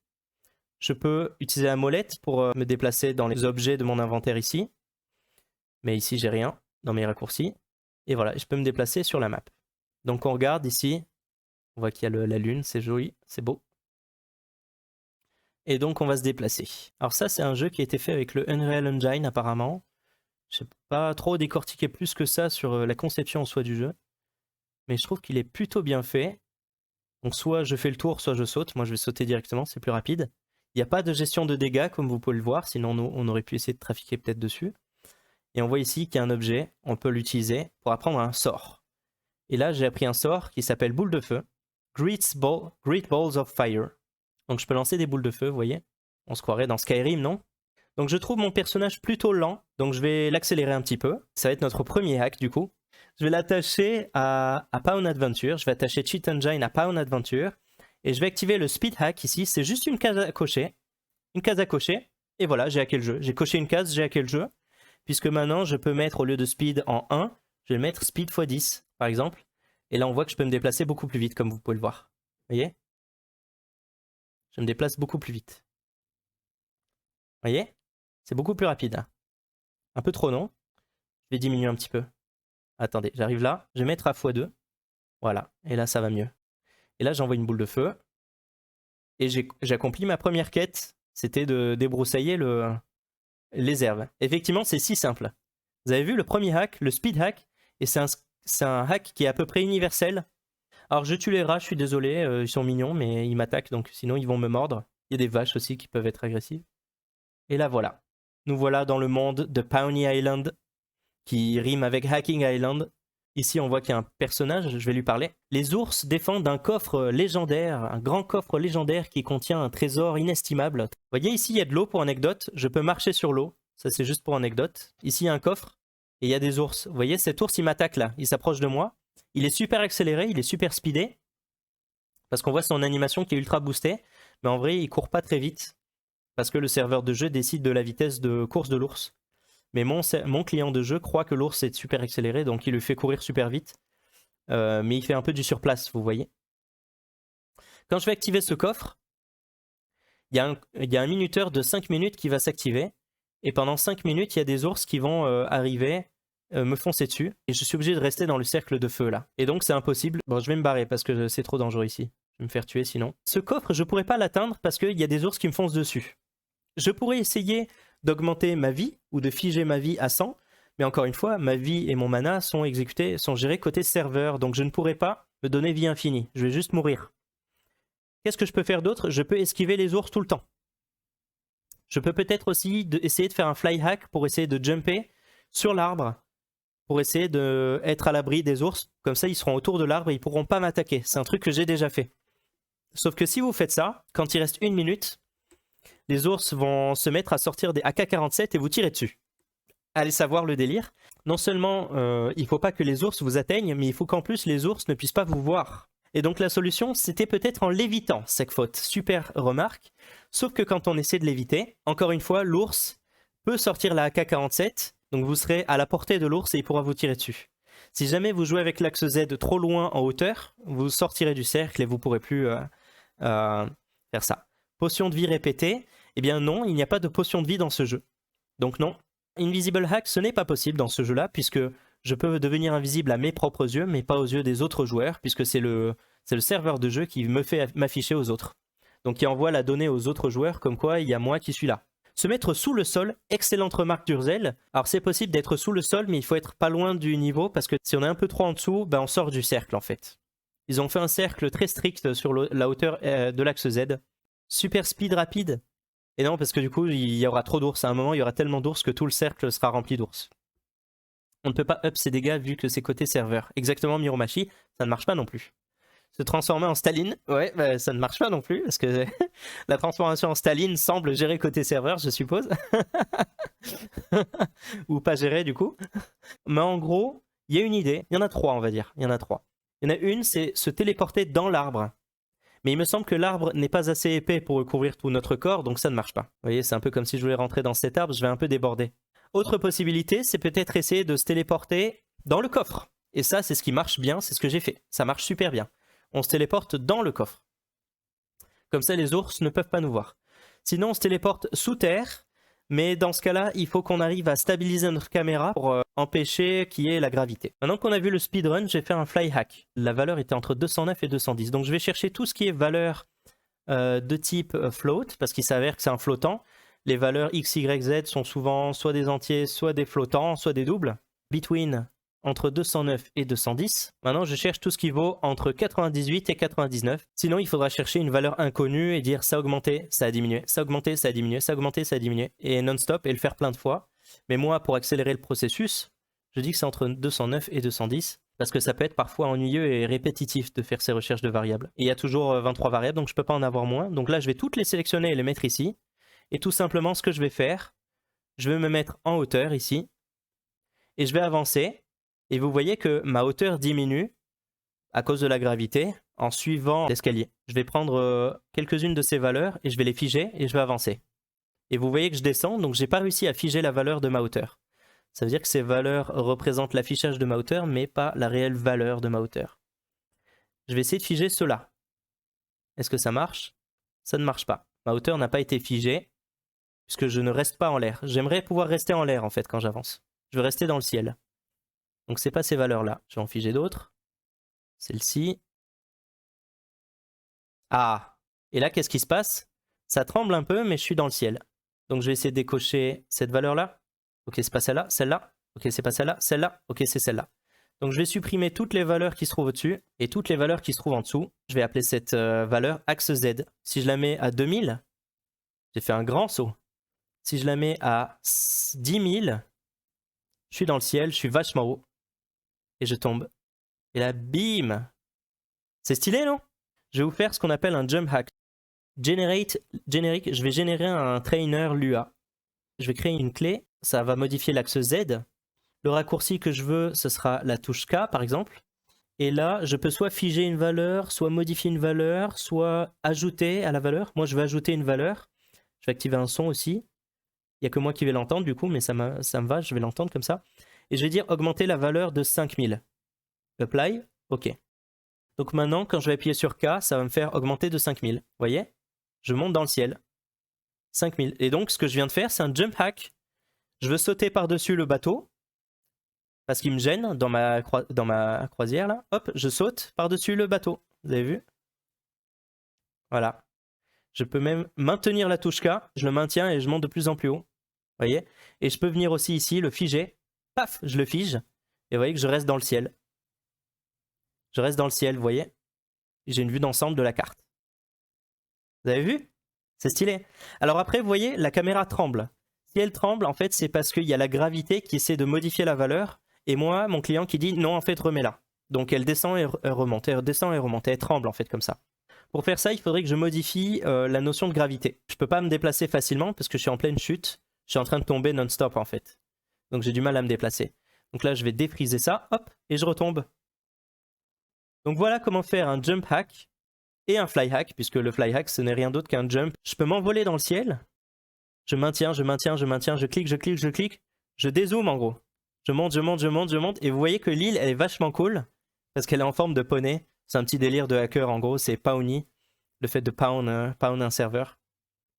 Je peux utiliser la molette pour me déplacer dans les objets de mon inventaire ici. Mais ici, j'ai rien dans mes raccourcis. Et voilà, je peux me déplacer sur la map. Donc on regarde ici, on voit qu'il y a la lune, c'est joli, c'est beau. Et donc on va se déplacer. Alors ça c'est un jeu qui a été fait avec le Unreal Engine apparemment. Je n'ai pas trop décortiqué plus que ça sur la conception en soi du jeu. Mais je trouve qu'il est plutôt bien fait. Donc soit je fais le tour, soit je saute. Moi je vais sauter directement, c'est plus rapide. Il n'y a pas de gestion de dégâts comme vous pouvez le voir, sinon on aurait pu essayer de trafiquer peut-être dessus. Et on voit ici qu'il y a un objet, on peut l'utiliser pour apprendre un sort. Et là, j'ai appris un sort qui s'appelle Boule de Feu. Great Balls of Fire. Donc je peux lancer des boules de feu, vous voyez. On se croirait dans Skyrim, non? Donc je trouve mon personnage plutôt lent, donc je vais l'accélérer un petit peu. Ça va être notre premier hack du coup. Je vais l'attacher à Pawn Adventure. Je vais attacher Cheat Engine à Pawn Adventure. Et je vais activer le Speed Hack ici. C'est juste une case à cocher. une case à cocher, et voilà, j'ai hacké le jeu. J'ai coché une case, j'ai hacké le jeu, puisque maintenant je peux mettre, au lieu de speed en 1, je vais mettre speed x 10, par exemple. Et là, on voit que je peux me déplacer beaucoup plus vite, comme vous pouvez le voir. Vous voyez? Je me déplace beaucoup plus vite. Vous voyez? C'est beaucoup plus rapide. Hein. Un peu trop, non? Je vais diminuer un petit peu. Attendez, j'arrive là. Je vais mettre à x2. Voilà. Et là, ça va mieux. Et là, j'envoie une boule de feu. Et j'accomplis ma première quête. C'était de débroussailler les herbes. Effectivement, c'est si simple. Vous avez vu le premier hack, le speed hack. Et c'est un hack qui est à peu près universel. Alors, je tue les rats, je suis désolé. Ils sont mignons, mais ils m'attaquent. Donc, sinon, ils vont me mordre. Il y a des vaches aussi qui peuvent être agressives. Et là, voilà. Nous voilà dans le monde de Pawnee Island, qui rime avec Hacking Island. Ici, on voit qu'il y a un personnage, je vais lui parler. Les ours défendent un coffre légendaire, un grand coffre légendaire qui contient un trésor inestimable. Vous voyez, ici, il y a de l'eau pour anecdote. Je peux marcher sur l'eau. Ça, c'est juste pour anecdote. Ici, il y a un coffre et il y a des ours. Vous voyez, cet ours, il m'attaque là. Il s'approche de moi. Il est super accéléré, il est super speedé. Parce qu'on voit son animation qui est ultra boostée. Mais en vrai, il court pas très vite. Parce que le serveur de jeu décide de la vitesse de course de l'ours. Mais mon client de jeu croit que l'ours est super accéléré, donc il le fait courir super vite. Mais il fait un peu du surplace, vous voyez. Quand je vais activer ce coffre, il y a un minuteur de 5 minutes qui va s'activer. Et pendant 5 minutes, il y a des ours qui vont arriver, me foncer dessus. Et je suis obligé de rester dans le cercle de feu là. Et donc c'est impossible. Bon, je vais me barrer parce que c'est trop dangereux ici. Je vais me faire tuer sinon. Ce coffre, je pourrais pas l'atteindre parce qu'il y a des ours qui me foncent dessus. Je pourrais essayer d'augmenter ma vie ou de figer ma vie à 100, mais encore une fois, ma vie et mon mana sont gérés côté serveur, donc je ne pourrais pas me donner vie infinie. Je vais juste mourir. Qu'est-ce que je peux faire d'autre? Je peux esquiver les ours tout le temps. Je peux peut-être aussi essayer de faire un fly hack pour essayer de jumper sur l'arbre, pour essayer d'être à l'abri des ours. Comme ça, ils seront autour de l'arbre et ils ne pourront pas m'attaquer. C'est un truc que j'ai déjà fait. Sauf que si vous faites ça, quand il reste 1 minute, les ours vont se mettre à sortir des AK-47 et vous tirer dessus. Allez savoir le délire. Non seulement il ne faut pas que les ours vous atteignent, mais il faut qu'en plus les ours ne puissent pas vous voir. Et donc la solution, c'était peut-être en l'évitant, Secfaute. Super remarque. Sauf que quand on essaie de l'éviter, encore une fois, l'ours peut sortir la AK-47, donc vous serez à la portée de l'ours et il pourra vous tirer dessus. Si jamais vous jouez avec l'axe Z trop loin en hauteur, vous sortirez du cercle et vous ne pourrez plus faire ça. Potion de vie répétée. Eh bien non, il n'y a pas de potion de vie dans ce jeu. Donc non, Invisible Hack, ce n'est pas possible dans ce jeu-là, puisque je peux devenir invisible à mes propres yeux, mais pas aux yeux des autres joueurs, puisque c'est le serveur de jeu qui me fait m'afficher aux autres. Donc il envoie la donnée aux autres joueurs, comme quoi il y a moi qui suis là. Se mettre sous le sol, excellente remarque d'Urzel. Alors c'est possible d'être sous le sol, mais il faut être pas loin du niveau, parce que si on est un peu trop en dessous, ben on sort du cercle en fait. Ils ont fait un cercle très strict sur la hauteur de l'axe Z. Super speed rapide. Et non, parce que du coup, il y aura trop d'ours. À un moment, il y aura tellement d'ours que tout le cercle sera rempli d'ours. On ne peut pas up ses dégâts vu que c'est côté serveur. Exactement, Miromachi, ça ne marche pas non plus. Se transformer en Staline, ouais, bah, ça ne marche pas non plus, parce que la transformation en Staline semble gérer côté serveur, je suppose. Ou pas gérer, du coup. Mais en gros, il y a une idée. Il y en a 3, on va dire. Il y en a 3. Il y en a une, c'est se téléporter dans l'arbre. Mais il me semble que l'arbre n'est pas assez épais pour recouvrir tout notre corps, donc ça ne marche pas. Vous voyez, c'est un peu comme si je voulais rentrer dans cet arbre, je vais un peu déborder. Autre possibilité, c'est peut-être essayer de se téléporter dans le coffre. Et ça, c'est ce qui marche bien, c'est ce que j'ai fait. Ça marche super bien. On se téléporte dans le coffre. Comme ça, les ours ne peuvent pas nous voir. Sinon, on se téléporte sous terre, mais dans ce cas-là, il faut qu'on arrive à stabiliser notre caméra pour empêcher qu'il y ait la gravité. Maintenant qu'on a vu le speedrun, j'ai fait un fly hack. La valeur était entre 209 et 210. Donc je vais chercher tout ce qui est valeur de type float, parce qu'il s'avère que c'est un flottant. Les valeurs X, Y, Z sont souvent soit des entiers, soit des flottants, soit des doubles. Between entre 209 et 210. Maintenant, je cherche tout ce qui vaut entre 98 et 99. Sinon, il faudra chercher une valeur inconnue et dire ça a augmenté, ça a diminué, ça a augmenté, ça a diminué, ça a augmenté, ça a diminué. Et non-stop et le faire plein de fois. Mais moi, pour accélérer le processus, je dis que c'est entre 209 et 210. Parce que ça peut être parfois ennuyeux et répétitif de faire ces recherches de variables. Et il y a toujours 23 variables, donc je ne peux pas en avoir moins. Donc là, je vais toutes les sélectionner et les mettre ici. Et tout simplement, ce que je vais faire, je vais me mettre en hauteur ici. Et je vais avancer. Et vous voyez que ma hauteur diminue à cause de la gravité en suivant l'escalier. Je vais prendre quelques-unes de ces valeurs et je vais les figer et je vais avancer. Et vous voyez que je descends, donc j'ai pas réussi à figer la valeur de ma hauteur. Ça veut dire que ces valeurs représentent l'affichage de ma hauteur, mais pas la réelle valeur de ma hauteur. Je vais essayer de figer cela. Est-ce que ça marche? Ça ne marche pas. Ma hauteur n'a pas été figée, puisque je ne reste pas en l'air. J'aimerais pouvoir rester en l'air, en fait, quand j'avance. Je veux rester dans le ciel. Donc c'est pas ces valeurs-là. Je vais en figer d'autres. Celle-ci. Ah! Et là, qu'est-ce qui se passe? Ça tremble un peu, mais je suis dans le ciel. Donc je vais essayer de décocher cette valeur-là. Ok, c'est pas celle-là, celle-là. Ok, c'est pas celle-là, celle-là. Ok, c'est celle-là. Donc je vais supprimer toutes les valeurs qui se trouvent au-dessus et toutes les valeurs qui se trouvent en dessous. Je vais appeler cette valeur axe Z. Si je la mets à 2000, j'ai fait un grand saut. Si je la mets à 10 000, je suis dans le ciel, je suis vachement haut. Et je tombe. Et là, bim! C'est stylé, non? Je vais vous faire ce qu'on appelle un jump hack. Generate, je vais générer un trainer Lua. Je vais créer une clé, ça va modifier l'axe Z. Le raccourci que je veux, ce sera la touche K, par exemple. Et là, je peux soit figer une valeur, soit modifier une valeur, soit ajouter à la valeur. Moi, je vais ajouter une valeur. Je vais activer un son aussi. Il n'y a que moi qui vais l'entendre, du coup, mais ça me va, je vais l'entendre comme ça. Et je vais dire augmenter la valeur de 5000. Apply, OK. Donc maintenant, quand je vais appuyer sur K, ça va me faire augmenter de 5000. Vous voyez? Je monte dans le ciel. 5000. Et donc, ce que je viens de faire, c'est un jump hack. Je veux sauter par-dessus le bateau, parce qu'il me gêne dans ma croisière, là. Hop, je saute par-dessus le bateau. Vous avez vu? Voilà. Je peux même maintenir la touche K. Je le maintiens et je monte de plus en plus haut. Vous voyez? Et je peux venir aussi ici, le figer. Paf, je le fige. Et vous voyez que je reste dans le ciel. Je reste dans le ciel, vous voyez? J'ai une vue d'ensemble de la carte. Vous avez vu? C'est stylé. Alors après, vous voyez, la caméra tremble. Si elle tremble, en fait, c'est parce qu'il y a la gravité qui essaie de modifier la valeur. Et moi, mon client qui dit non, en fait, remets-la. Donc elle descend et remonte, elle descend et remonte, elle tremble en fait comme ça. Pour faire ça, il faudrait que je modifie la notion de gravité. Je peux pas me déplacer facilement parce que je suis en pleine chute. Je suis en train de tomber non-stop en fait. Donc j'ai du mal à me déplacer. Donc là, je vais défriser ça, hop, et je retombe. Donc voilà comment faire un jump hack et un fly hack, puisque le fly hack, ce n'est rien d'autre qu'un jump. Je peux m'envoler dans le ciel. Je maintiens, je maintiens, je maintiens, je clique, je clique, je clique. Je dézoome en gros. Je monte, je monte, je monte, je monte. Et vous voyez que l'île, elle est vachement cool parce qu'elle est en forme de poney. C'est un petit délire de hacker en gros, c'est Pawny. Le fait de pound un serveur.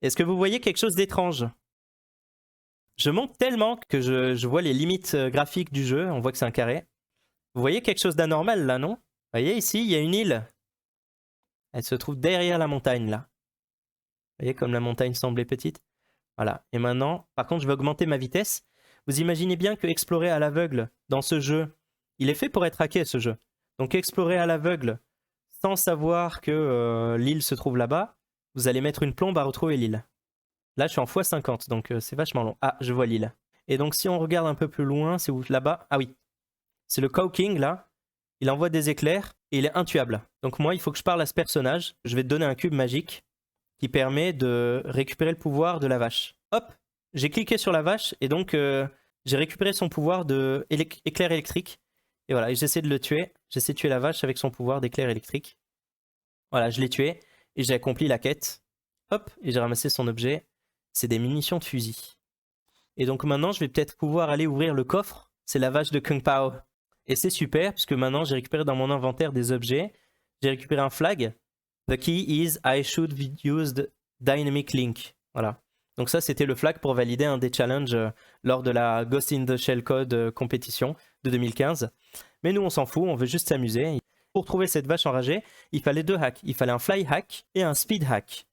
Est-ce que vous voyez quelque chose d'étrange? Je monte tellement que je vois les limites graphiques du jeu. On voit que c'est un carré. Vous voyez quelque chose d'anormal là, non? Vous voyez ici, il y a une île. Elle se trouve derrière la montagne là. Vous voyez comme la montagne semblait petite? Voilà. Et maintenant, par contre, je vais augmenter ma vitesse. Vous imaginez bien que explorer à l'aveugle dans ce jeu, il est fait pour être hacké ce jeu. Donc explorer à l'aveugle sans savoir que l'île se trouve là-bas, vous allez mettre une plombe à retrouver l'île. Là, je suis en x50, donc c'est vachement long. Ah, je vois l'île. Et donc si on regarde un peu plus loin, c'est où là-bas? Ah oui. C'est le Cow King là. Il envoie des éclairs et il est intuable. Donc moi, il faut que je parle à ce personnage. Je vais te donner un cube magique qui permet de récupérer le pouvoir de la vache. Hop, j'ai cliqué sur la vache et donc j'ai récupéré son pouvoir d'éclair électrique. Et voilà, j'essaie de le tuer. J'essaie de tuer la vache avec son pouvoir d'éclair électrique. Voilà, je l'ai tué et j'ai accompli la quête. Hop, et j'ai ramassé son objet. C'est des munitions de fusil. Et donc maintenant, je vais peut-être pouvoir aller ouvrir le coffre. C'est la vache de Kung Pao. Et c'est super, parce que maintenant, j'ai récupéré dans mon inventaire des objets. J'ai récupéré un flag. The key is I should use the dynamic link. Voilà. Donc ça, c'était le flag pour valider un des challenges lors de la Ghost in the Shell Code compétition de 2015. Mais nous, on s'en fout, on veut juste s'amuser. Pour trouver cette vache enragée, il fallait 2 hacks. Il fallait un fly hack et un speed hack.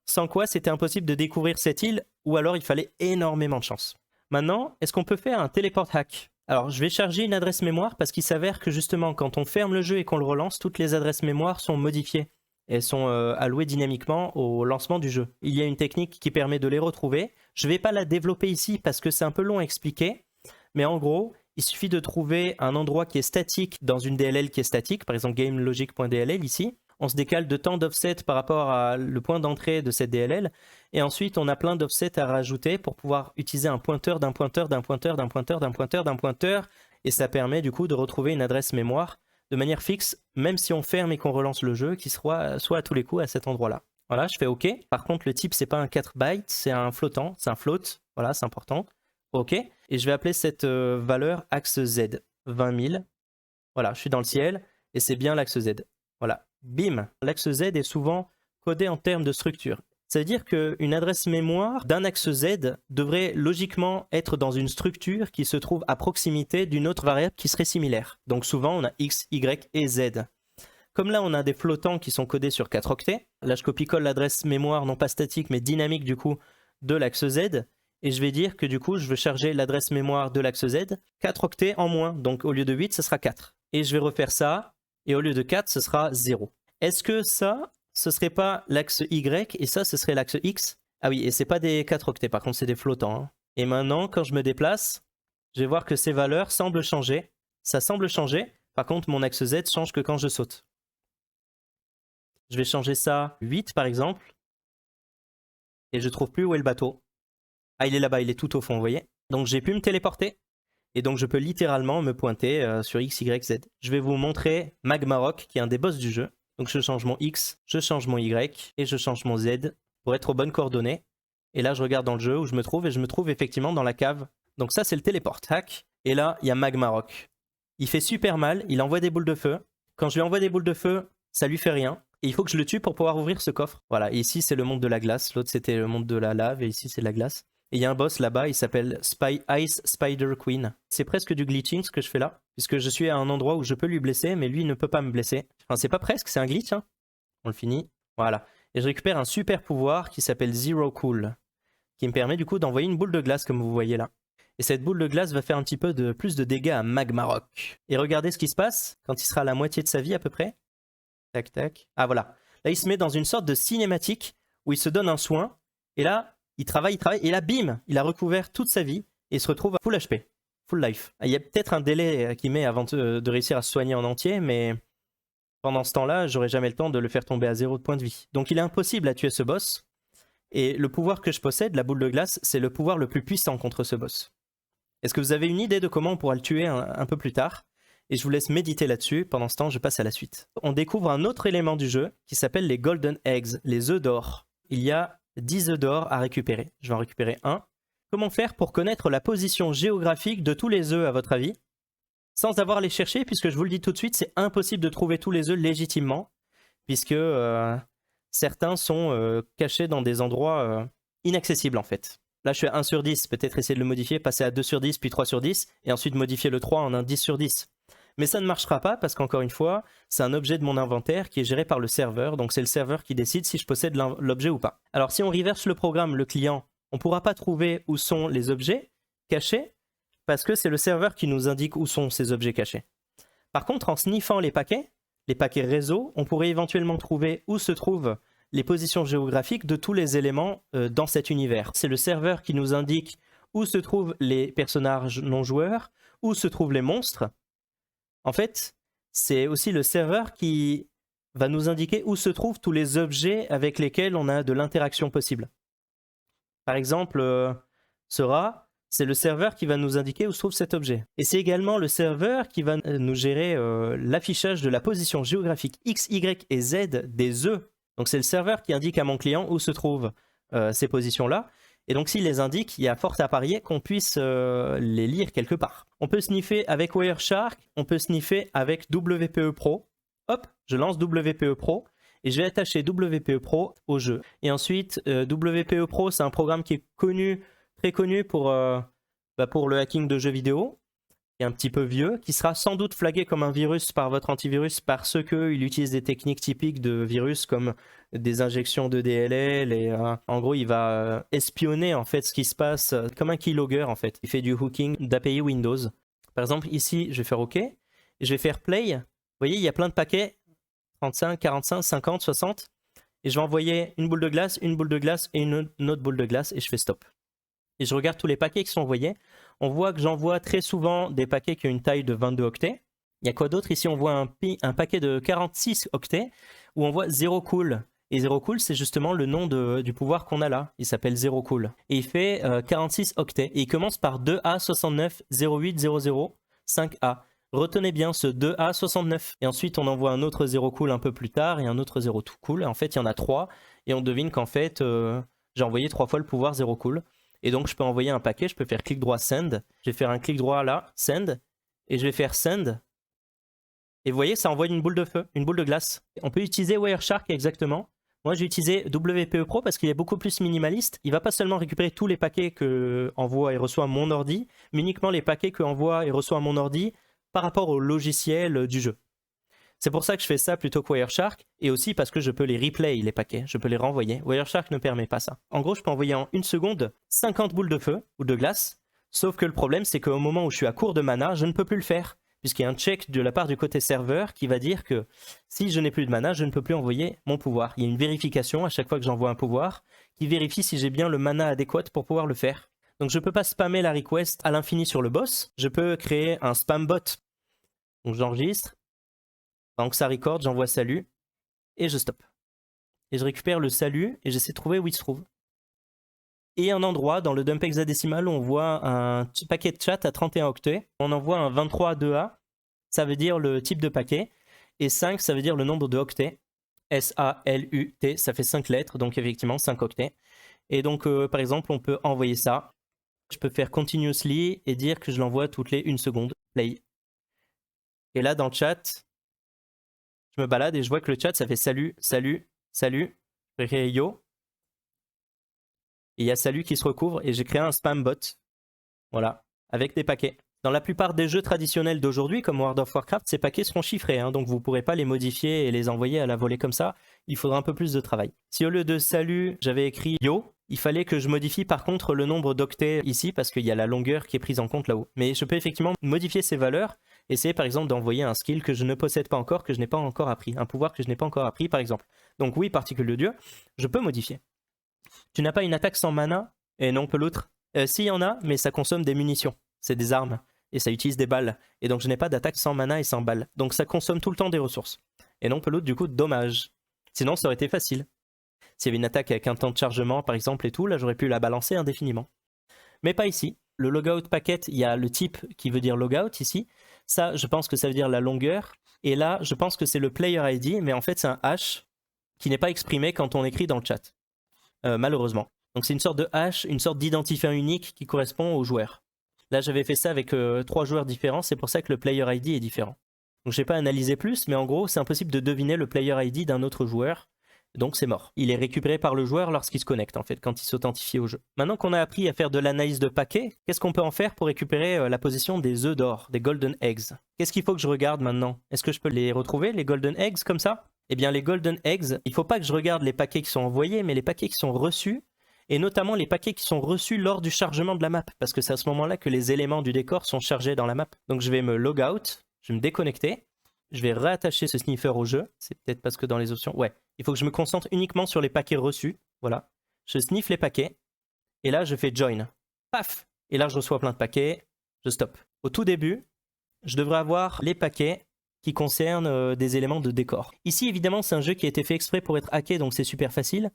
Sans quoi, c'était impossible de découvrir cette île, ou alors il fallait énormément de chance. Maintenant, est-ce qu'on peut faire un teleport hack? Alors, je vais charger une adresse mémoire parce qu'il s'avère que justement, quand on ferme le jeu et qu'on le relance, toutes les adresses mémoire sont modifiées. Elles sont allouées dynamiquement au lancement du jeu. Il y a une technique qui permet de les retrouver. Je ne vais pas la développer ici parce que c'est un peu long à expliquer. Mais en gros, il suffit de trouver un endroit qui est statique dans une DLL qui est statique, par exemple gamelogic.dll ici. On se décale de temps d'offset par rapport à le point d'entrée de cette DLL. Et ensuite, on a plein d'offsets à rajouter pour pouvoir utiliser un pointeur d'un pointeur d'un pointeur d'un pointeur d'un pointeur d'un pointeur. Et ça permet du coup de retrouver une adresse mémoire de manière fixe, même si on ferme et qu'on relance le jeu, qui soit à tous les coups à cet endroit-là. Voilà, je fais OK. Par contre, le type, c'est pas un 4 bytes, c'est un flottant, c'est un float. Voilà, c'est important. OK. Et je vais appeler cette valeur axe Z, 20 000. Voilà, je suis dans le ciel et c'est bien l'axe Z. Voilà, bim. L'axe Z est souvent codé en termes de structure. Ça veut dire qu'une adresse mémoire d'un axe Z devrait logiquement être dans une structure qui se trouve à proximité d'une autre variable qui serait similaire. Donc souvent, on a X, Y et Z. Comme là, on a des flottants qui sont codés sur 4 octets. Là, je copie-colle l'adresse mémoire, non pas statique, mais dynamique du coup, de l'axe Z. Et je vais dire que du coup, je veux charger l'adresse mémoire de l'axe Z 4 octets en moins. Donc au lieu de 8, ce sera 4. Et je vais refaire ça. Et au lieu de 4, ce sera 0. Est-ce que ça, ce serait pas l'axe Y et ça, ce serait l'axe X? Ah oui, et c'est pas des 4 octets, par contre, c'est des flottants. Hein. Et maintenant, quand je me déplace, je vais voir que ces valeurs semblent changer. Ça semble changer. Par contre, mon axe Z change que quand je saute. Je vais changer ça 8 par exemple. Et je trouve plus où est le bateau. Ah, il est là-bas, il est tout au fond, vous voyez. Donc j'ai pu me téléporter. Et donc je peux littéralement me pointer sur X, Y, Z. Je vais vous montrer Magmarock, qui est un des boss du jeu. Donc je change mon X, je change mon Y et je change mon Z pour être aux bonnes coordonnées. Et là je regarde dans le jeu où je me trouve et je me trouve effectivement dans la cave. Donc ça c'est le téléport hack. Et là il y a Magmarock. Il fait super mal, il envoie des boules de feu. Quand je lui envoie des boules de feu, ça lui fait rien. Et il faut que je le tue pour pouvoir ouvrir ce coffre. Voilà, et ici c'est le monde de la glace, l'autre c'était le monde de la lave et ici c'est la glace. Et il y a un boss là-bas, il s'appelle Ice Spider Queen. C'est presque du glitching ce que je fais là, puisque je suis à un endroit où je peux lui blesser, mais lui il ne peut pas me blesser. Enfin c'est pas presque, c'est un glitch. Hein. On le finit, voilà. Et je récupère un super pouvoir qui s'appelle Zero Cool, qui me permet du coup d'envoyer une boule de glace comme vous voyez là. Et cette boule de glace va faire un petit peu plus de dégâts à Magmarock. Et regardez ce qui se passe quand il sera à la moitié de sa vie à peu près. Tac, tac. Ah voilà. Là, il se met dans une sorte de cinématique où il se donne un soin. Et là, il travaille. Et là, bim, il a recouvert toute sa vie et il se retrouve à full HP, full life. Il y a peut-être un délai qu'il met avant de réussir à se soigner en entier, mais pendant ce temps-là, j'aurai jamais le temps de le faire tomber à 0 de point de vie. Donc il est impossible à tuer ce boss. Et le pouvoir que je possède, la boule de glace, c'est le pouvoir le plus puissant contre ce boss. Est-ce que vous avez une idée de comment on pourra le tuer un peu plus tard? Et je vous laisse méditer là-dessus. Pendant ce temps, je passe à la suite. On découvre un autre élément du jeu qui s'appelle les Golden Eggs, les œufs d'or. Il y a 10 œufs d'or à récupérer. Je vais en récupérer un. Comment faire pour connaître la position géographique de tous les œufs, à votre avis? Sans avoir à les chercher, puisque je vous le dis tout de suite, c'est impossible de trouver tous les œufs légitimement, puisque certains sont cachés dans des endroits inaccessibles en fait. Là, je suis à 1 sur 10, peut-être essayer de le modifier, passer à 2 sur 10, puis 3 sur 10, et ensuite modifier le 3 en un 10 sur 10. Mais ça ne marchera pas parce qu'encore une fois, c'est un objet de mon inventaire qui est géré par le serveur, donc c'est le serveur qui décide si je possède l'objet ou pas. Alors si on reverse le programme, le client, on ne pourra pas trouver où sont les objets cachés, parce que c'est le serveur qui nous indique où sont ces objets cachés. Par contre, en sniffant les paquets réseau, on pourrait éventuellement trouver où se trouvent les positions géographiques de tous les éléments dans cet univers. C'est le serveur qui nous indique où se trouvent les personnages non joueurs, où se trouvent les monstres. En fait, c'est aussi le serveur qui va nous indiquer où se trouvent tous les objets avec lesquels on a de l'interaction possible. Par exemple, ce rat, c'est le serveur qui va nous indiquer où se trouve cet objet. Et c'est également le serveur qui va nous gérer l'affichage de la position géographique X, Y et Z des œufs. Donc c'est le serveur qui indique à mon client où se trouvent ces positions-là. Et donc s'il les indique, il y a fort à parier qu'on puisse les lire quelque part. On peut sniffer avec Wireshark, on peut sniffer avec WPE Pro. Hop, je lance WPE Pro et je vais attacher WPE Pro au jeu. Et ensuite, WPE Pro, c'est un programme qui est connu, très connu pour le hacking de jeux vidéo, qui est un petit peu vieux, qui sera sans doute flagué comme un virus par votre antivirus parce qu'il utilise des techniques typiques de virus comme des injections de DLL et en gros il va espionner en fait ce qui se passe comme un keylogger en fait. Il fait du hooking d'API Windows. Par exemple ici je vais faire OK et je vais faire play. Vous voyez il y a plein de paquets 35, 45, 50, 60 et je vais envoyer une boule de glace et une autre boule de glace et je fais stop. Et je regarde tous les paquets qui sont envoyés. On voit que j'envoie très souvent des paquets qui ont une taille de 22 octets. Il y a quoi d'autre? Ici, on voit un paquet de 46 octets où on voit Zero Cool. Et Zero Cool, c'est justement le nom du pouvoir qu'on a là. Il s'appelle Zero Cool. Et il fait 46 octets. Et il commence par 2A690800 Retenez bien ce 2A69. Et ensuite, on envoie un autre Zero Cool un peu plus tard et un autre Zero Cool. Et en fait, il y en a 3. et on devine qu'en fait, j'ai envoyé 3 fois le pouvoir 0 cool. Et donc, je peux envoyer un paquet, je peux faire clic droit send, je vais faire un clic droit là, send, et je vais faire send. Et vous voyez, ça envoie une boule de feu, une boule de glace. On peut utiliser Wireshark exactement. Moi, j'ai utilisé WPE Pro parce qu'il est beaucoup plus minimaliste. Il va pas seulement récupérer tous les paquets que envoie et reçoit mon ordi, mais uniquement les paquets que envoie et reçoit mon ordi par rapport au logiciel du jeu. C'est pour ça que je fais ça plutôt que Wireshark, et aussi parce que je peux les replay, les paquets, je peux les renvoyer. Wireshark ne permet pas ça. En gros, je peux envoyer en 1 seconde 50 boules de feu ou de glace, sauf que le problème, c'est qu'au moment où je suis à court de mana, je ne peux plus le faire, puisqu'il y a un check de la part du côté serveur qui va dire que si je n'ai plus de mana, je ne peux plus envoyer mon pouvoir. Il y a une vérification à chaque fois que j'envoie un pouvoir, qui vérifie si j'ai bien le mana adéquat pour pouvoir le faire. Donc je ne peux pas spammer la request à l'infini sur le boss, je peux créer un spam bot. Donc j'enregistre, donc ça record, j'envoie salut, et je stoppe. Et je récupère le salut, et j'essaie de trouver où il se trouve. Et un endroit dans le dump hexadécimal où on voit un paquet de chat à 31 octets. On envoie un 23 2A, ça veut dire le type de paquet, et 5, ça veut dire le nombre de octets. S-A-L-U-T, ça fait 5 lettres, donc effectivement 5 octets. Et donc, par exemple, on peut envoyer ça. Je peux faire continuously et dire que je l'envoie toutes les 1 seconde. Play. Et là, dans le chat, je me balade et je vois que le chat, ça fait salut, salut, salut, yo. Et il y a salut qui se recouvre et j'ai créé un spam bot. Voilà, avec des paquets. Dans la plupart des jeux traditionnels d'aujourd'hui, comme World of Warcraft, ces paquets seront chiffrés, hein, donc vous ne pourrez pas les modifier et les envoyer à la volée comme ça. Il faudra un peu plus de travail. Si au lieu de salut, j'avais écrit yo, il fallait que je modifie par contre le nombre d'octets ici, parce qu'il y a la longueur qui est prise en compte là-haut. Mais je peux effectivement modifier ces valeurs, essayer par exemple d'envoyer un skill que je ne possède pas encore, que je n'ai pas encore appris, un pouvoir que je n'ai pas encore appris par exemple. Donc oui, particule de Dieu, je peux modifier. Tu n'as pas une attaque sans mana? Et non, peloutre. Si, il y en a, mais ça consomme des munitions. C'est des armes. Et ça utilise des balles. Et donc je n'ai pas d'attaque sans mana et sans balles. Donc ça consomme tout le temps des ressources. Et non, peloutre, du coup, dommage. Sinon, ça aurait été facile. S'il y avait une attaque avec un temps de chargement, par exemple, et tout, là, j'aurais pu la balancer indéfiniment. Mais pas ici. Le logout packet, il y a le type qui veut dire logout ici. Ça, je pense que ça veut dire la longueur. Et là, je pense que c'est le player ID, mais en fait, c'est un hash qui n'est pas exprimé quand on écrit dans le chat. Malheureusement. Donc c'est une sorte de hash, une sorte d'identifiant unique qui correspond aux joueurs. Là, j'avais fait ça avec 3 joueurs différents, c'est pour ça que le player ID est différent. Donc je n'ai pas analysé plus, mais en gros, c'est impossible de deviner le player ID d'un autre joueur. Donc c'est mort. Il est récupéré par le joueur lorsqu'il se connecte, en fait, quand il s'authentifie au jeu. Maintenant qu'on a appris à faire de l'analyse de paquets, qu'est-ce qu'on peut en faire pour récupérer la position des œufs d'or, des golden eggs? Qu'est-ce qu'il faut que je regarde maintenant? Est-ce que je peux les retrouver, les golden eggs, comme ça? Eh bien, les golden eggs, il ne faut pas que je regarde les paquets qui sont envoyés, mais les paquets qui sont reçus, et notamment les paquets qui sont reçus lors du chargement de la map, parce que c'est à ce moment-là que les éléments du décor sont chargés dans la map. Donc je vais me log out, je vais me déconnecter, je vais réattacher ce sniffer au jeu, c'est peut-être parce que dans les options, ouais, il faut que je me concentre uniquement sur les paquets reçus, voilà. Je sniffe les paquets, et là je fais join, paf, et là je reçois plein de paquets, je stoppe. Au tout début, je devrais avoir les paquets qui concernent des éléments de décor. Ici, évidemment, c'est un jeu qui a été fait exprès pour être hacké, donc c'est super facile.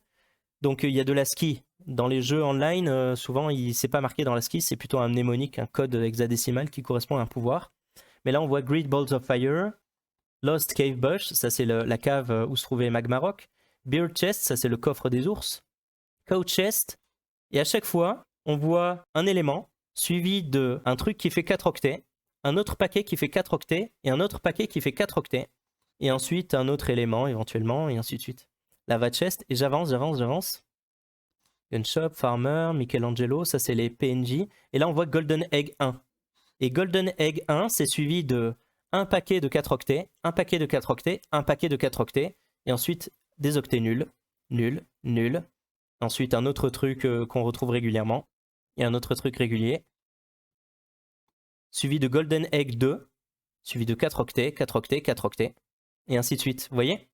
Donc il y a de l'ASCII. Dans les jeux online, souvent, c'est pas marqué dans l'ASCII, c'est plutôt un mnémonique, un code hexadécimal qui correspond à un pouvoir. Mais là, on voit Great Balls of Fire, Lost Cave Bush, ça c'est la cave où se trouvait Magma Rock, Bear Chest, ça c'est le coffre des ours, Cow Chest, et à chaque fois, on voit un élément suivi d'un truc qui fait 4 octets, un autre paquet qui fait 4 octets, et un autre paquet qui fait 4 octets, et ensuite un autre élément éventuellement, et ainsi de suite. Lava Chest, et j'avance. Gunshop, Farmer, Michelangelo, ça c'est les PNJ, et là on voit Golden Egg 1. Et Golden Egg 1, c'est suivi de un paquet de 4 octets, un paquet de 4 octets, un paquet de 4 octets, et ensuite des octets nuls, nul. Ensuite un autre truc qu'on retrouve régulièrement, et un autre truc régulier, suivi de Golden Egg 2, suivi de 4 octets, 4 octets, 4 octets, et ainsi de suite. Vous voyez?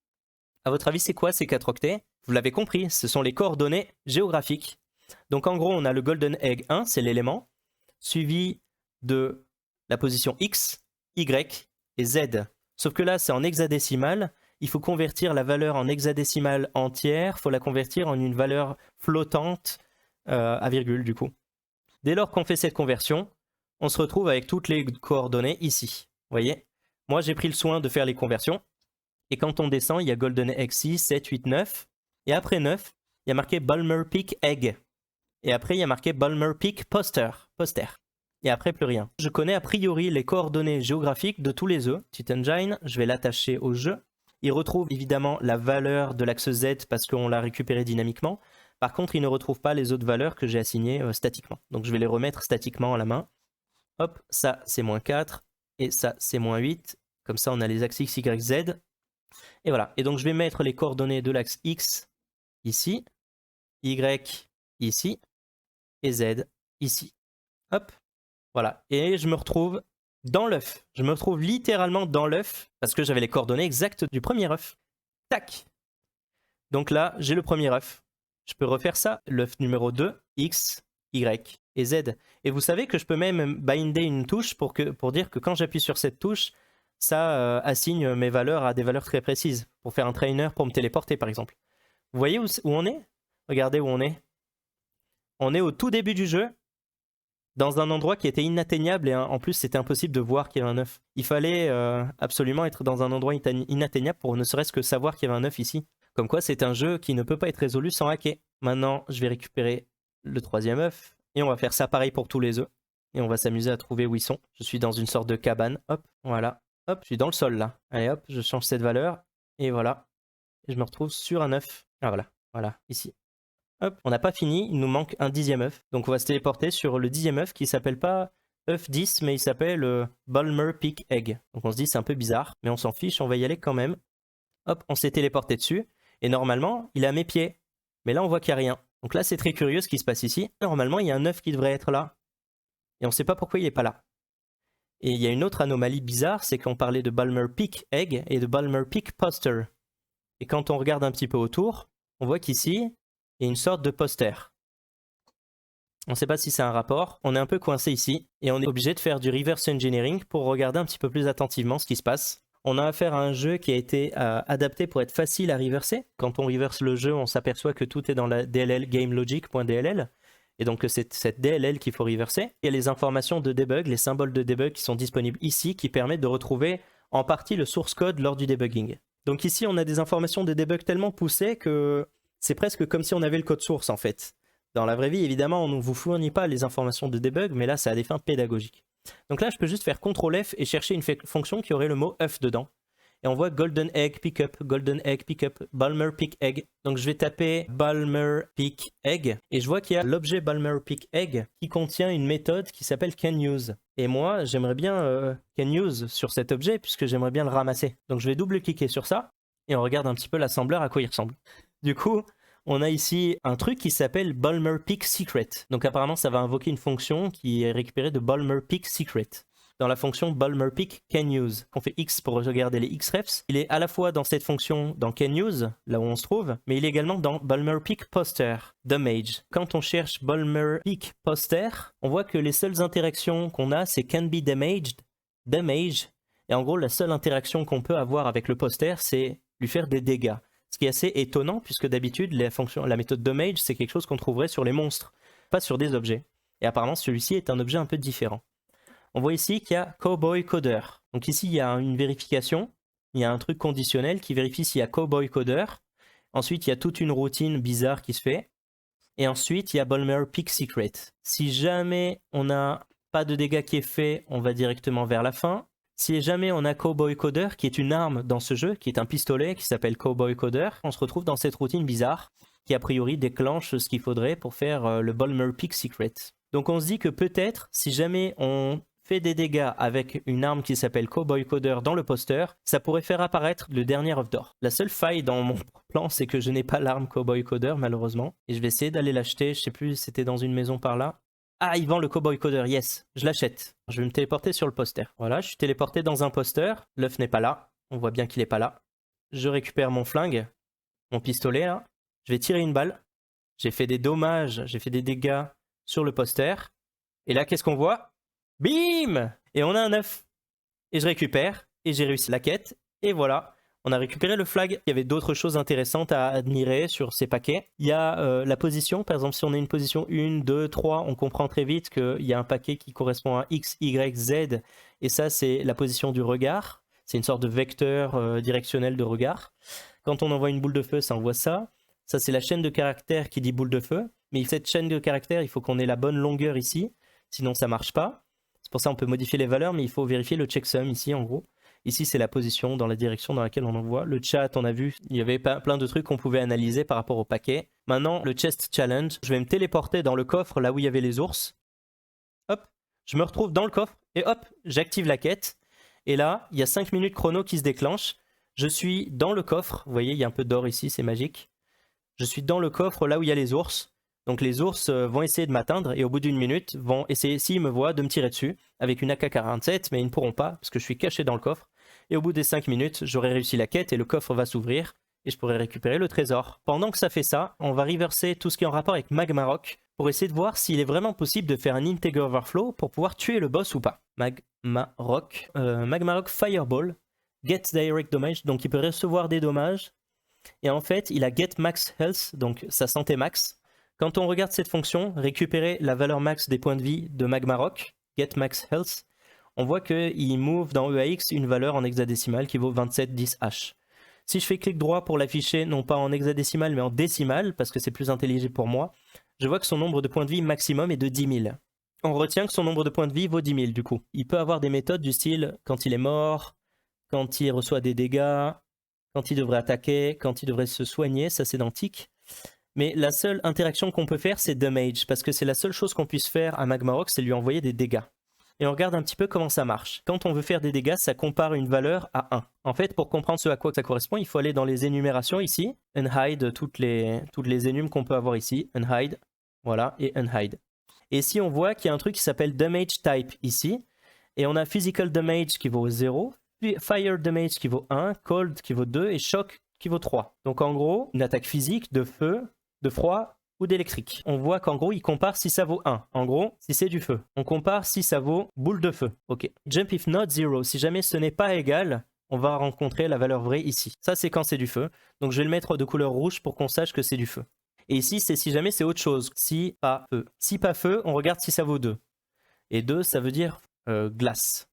À votre avis, c'est quoi ces 4 octets? Vous l'avez compris, ce sont les coordonnées géographiques. Donc en gros, on a le Golden Egg 1, c'est l'élément, suivi de la position X, Y et Z. Sauf que là, c'est en hexadécimal. Il faut convertir la valeur en hexadécimale entière. Il faut la convertir en une valeur flottante à virgule, du coup. Dès lors qu'on fait cette conversion, on se retrouve avec toutes les coordonnées ici. Vous voyez? Moi, j'ai pris le soin de faire les conversions. Et quand on descend, il y a Golden Egg 6, 7, 8, 9. Et après 9, il y a marqué Balmer Peak Egg. Et après, il y a marqué Balmer Peak Poster. Et après, plus rien. Je connais a priori les coordonnées géographiques de tous les œufs. Petit engine, je vais l'attacher au jeu. Il retrouve évidemment la valeur de l'axe Z parce qu'on l'a récupéré dynamiquement. Par contre, il ne retrouve pas les autres valeurs que j'ai assignées statiquement. Donc je vais les remettre statiquement à la main. Hop, ça c'est -4 et ça c'est -8. Comme ça, on a les axes X, Y, Z. Et voilà. Et donc je vais mettre les coordonnées de l'axe X ici, Y ici et Z ici. Hop, voilà. Et je me retrouve dans l'œuf. Je me retrouve littéralement dans l'œuf parce que j'avais les coordonnées exactes du premier œuf. Tac. Donc là, j'ai le premier œuf. Je peux refaire ça. L'œuf numéro 2, X, Y et Z. Et vous savez que je peux même binder une touche pour dire que quand j'appuie sur cette touche, ça assigne mes valeurs à des valeurs très précises. Pour faire un trainer, pour me téléporter par exemple. Vous voyez où on est? Regardez où on est. On est au tout début du jeu, dans un endroit qui était inatteignable et en plus c'était impossible de voir qu'il y avait un œuf. Il fallait absolument être dans un endroit inatteignable pour ne serait-ce que savoir qu'il y avait un œuf ici. Comme quoi c'est un jeu qui ne peut pas être résolu sans hacker. Maintenant je vais récupérer le troisième œuf et on va faire ça pareil pour tous les œufs. Et on va s'amuser à trouver où ils sont. Je suis dans une sorte de cabane, hop, voilà. Hop, je suis dans le sol là. Allez hop, je change cette valeur et voilà. Et je me retrouve sur un œuf. Ah voilà, voilà, ici. Hop, on n'a pas fini, il nous manque un 10e œuf. Donc on va se téléporter sur le 10e œuf qui s'appelle pas œuf 10, mais il s'appelle Balmer Peak Egg. Donc on se dit c'est un peu bizarre, mais on s'en fiche, on va y aller quand même. Hop, on s'est téléporté dessus. Et normalement, il est à mes pieds. Mais là, on voit qu'il n'y a rien. Donc là, c'est très curieux ce qui se passe ici. Normalement, il y a un œuf qui devrait être là. Et on ne sait pas pourquoi il n'est pas là. Et il y a une autre anomalie bizarre, c'est qu'on parlait de Balmer Peak Egg et de Balmer Peak Poster. Et quand on regarde un petit peu autour, on voit qu'ici, il y a une sorte de poster. On ne sait pas si c'est un rapport. On est un peu coincé ici et on est obligé de faire du reverse engineering pour regarder un petit peu plus attentivement ce qui se passe. On a affaire à un jeu qui a été adapté pour être facile à reverser. Quand on reverse le jeu, on s'aperçoit que tout est dans la DLL GameLogic.dll. Et donc c'est cette DLL qu'il faut reverser. Il y a les informations de debug, les symboles de debug qui sont disponibles ici, qui permettent de retrouver en partie le source code lors du debugging. Donc ici, on a des informations de debug tellement poussées que c'est presque comme si on avait le code source en fait. Dans la vraie vie, évidemment, on ne vous fournit pas les informations de debug, mais là, c'est à des fins pédagogiques. Donc là, je peux juste faire CTRL F et chercher une fonction qui aurait le mot œuf dedans. Et on voit Golden Egg Pickup, Balmer Peak Egg. Donc je vais taper Balmer Peak Egg et je vois qu'il y a l'objet Balmer Peak Egg qui contient une méthode qui s'appelle CanUse. Et moi, j'aimerais bien CanUse sur cet objet puisque j'aimerais bien le ramasser. Donc je vais double-cliquer sur ça et on regarde un petit peu l'assembleur à quoi il ressemble. Du coup, on a ici un truc qui s'appelle Balmer Peak Secret. Donc apparemment, ça va invoquer une fonction qui est récupérée de Balmer Peak Secret. Dans la fonction Balmer Peak CanUse. On fait X pour regarder les Xrefs. Il est à la fois dans cette fonction dans CanUse, là où on se trouve, mais il est également dans Balmer Peak Poster, Damage. Quand on cherche Balmer Peak Poster, on voit que les seules interactions qu'on a, c'est Can be damaged, Damage. Et en gros, la seule interaction qu'on peut avoir avec le poster, c'est lui faire des dégâts. Ce qui est assez étonnant, puisque d'habitude, la méthode Damage, c'est quelque chose qu'on trouverait sur les monstres, pas sur des objets. Et apparemment, celui-ci est un objet un peu différent. On voit ici qu'il y a Cowboy Coder. Donc ici, il y a une vérification. Il y a un truc conditionnel qui vérifie s'il y a Cowboy Coder. Ensuite, il y a toute une routine bizarre qui se fait. Et ensuite, il y a Balmer Peak Secret. Si jamais on n'a pas de dégâts qui est fait, on va directement vers la fin. Si jamais on a Cowboy Coder, qui est une arme dans ce jeu, qui est un pistolet qui s'appelle Cowboy Coder, on se retrouve dans cette routine bizarre qui a priori déclenche ce qu'il faudrait pour faire le Balmer Peak Secret. Donc on se dit que peut-être, si jamais on fait des dégâts avec une arme qui s'appelle Cowboy Coder dans le poster, ça pourrait faire apparaître le dernier œuf d'or. La seule faille dans mon plan, c'est que je n'ai pas l'arme Cowboy Coder, malheureusement. Et je vais essayer d'aller l'acheter, je sais plus, c'était dans une maison par là. Ah, il vend le Cowboy Coder, yes, je l'achète. Je vais me téléporter sur le poster. Voilà, je suis téléporté dans un poster, l'œuf n'est pas là, on voit bien qu'il n'est pas là. Je récupère mon flingue, mon pistolet là, je vais tirer une balle. J'ai fait des dommages, j'ai fait des dégâts sur le poster. Et là, qu'est-ce qu'on voit ? Bim! Et on a un œuf. Et je récupère, et j'ai réussi la quête, et voilà. On a récupéré le flag. Il y avait d'autres choses intéressantes à admirer sur ces paquets. Il y a la position. Par exemple, si on a une position 1, 2, 3, on comprend très vite qu'il y a un paquet qui correspond à X, Y, Z. Et ça, c'est la position du regard. C'est une sorte de vecteur directionnel de regard. Quand on envoie une boule de feu, ça envoie ça. Ça, c'est la chaîne de caractères qui dit boule de feu. Mais cette chaîne de caractères, il faut qu'on ait la bonne longueur ici. Sinon, ça marche pas. C'est pour ça qu'on peut modifier les valeurs, mais il faut vérifier le checksum ici, en gros. Ici, c'est la position dans la direction dans laquelle on envoie. Le chat, on a vu, il y avait plein de trucs qu'on pouvait analyser par rapport au paquet. Maintenant, le chest challenge. Je vais me téléporter dans le coffre, là où il y avait les ours. Hop, je me retrouve dans le coffre. Et hop, j'active la quête. Et là, il y a 5 minutes chrono qui se déclenchent. Je suis dans le coffre. Vous voyez, il y a un peu d'or ici, c'est magique. Je suis dans le coffre, là où il y a les ours. Donc les ours vont essayer de m'atteindre et au bout d'une minute vont essayer, s'ils me voient, de me tirer dessus avec une AK-47, mais ils ne pourront pas parce que je suis caché dans le coffre. Et au bout des 5 minutes, j'aurai réussi la quête et le coffre va s'ouvrir et je pourrai récupérer le trésor. Pendant que ça fait ça, on va reverser tout ce qui est en rapport avec Magma Rock pour essayer de voir s'il est vraiment possible de faire un Integer Overflow pour pouvoir tuer le boss ou pas. Magma Rock Fireball, Get Direct Damage, donc il peut recevoir des dommages. Et en fait, il a Get Max Health, donc sa santé max. Quand on regarde cette fonction, récupérer la valeur max des points de vie de Magma Rock, Get Max Health, on voit qu'il move dans EAX une valeur en hexadécimal qui vaut 2710H. Si je fais clic droit pour l'afficher, non pas en hexadécimal mais en décimal, parce que c'est plus intelligible pour moi, je vois que son nombre de points de vie maximum est de 10 000. On retient que son nombre de points de vie vaut 10 000 du coup. Il peut avoir des méthodes du style quand il est mort, quand il reçoit des dégâts, quand il devrait attaquer, quand il devrait se soigner, ça c'est dans Tic. Mais la seule interaction qu'on peut faire, c'est damage, parce que c'est la seule chose qu'on puisse faire à Magma Rock, c'est lui envoyer des dégâts. Et on regarde un petit peu comment ça marche. Quand on veut faire des dégâts, ça compare une valeur à 1. En fait, pour comprendre ce à quoi ça correspond, il faut aller dans les énumérations ici, unhide toutes les énumes qu'on peut avoir ici, unhide, voilà, et unhide. Et ici, on voit qu'il y a un truc qui s'appelle damage type ici, et on a physical damage qui vaut 0, fire damage qui vaut 1, cold qui vaut 2, et shock qui vaut 3. Donc en gros, une attaque physique de feu, de froid ou d'électrique. On voit qu'en gros, il compare si ça vaut 1. En gros, si c'est du feu. On compare si ça vaut boule de feu. Ok. Jump if not 0. Si jamais ce n'est pas égal, on va rencontrer la valeur vraie ici. Ça, c'est quand c'est du feu. Donc, je vais le mettre de couleur rouge pour qu'on sache que c'est du feu. Et ici, c'est si jamais c'est autre chose. Si pas feu. Si pas feu, on regarde si ça vaut 2. Et 2, ça veut dire glace.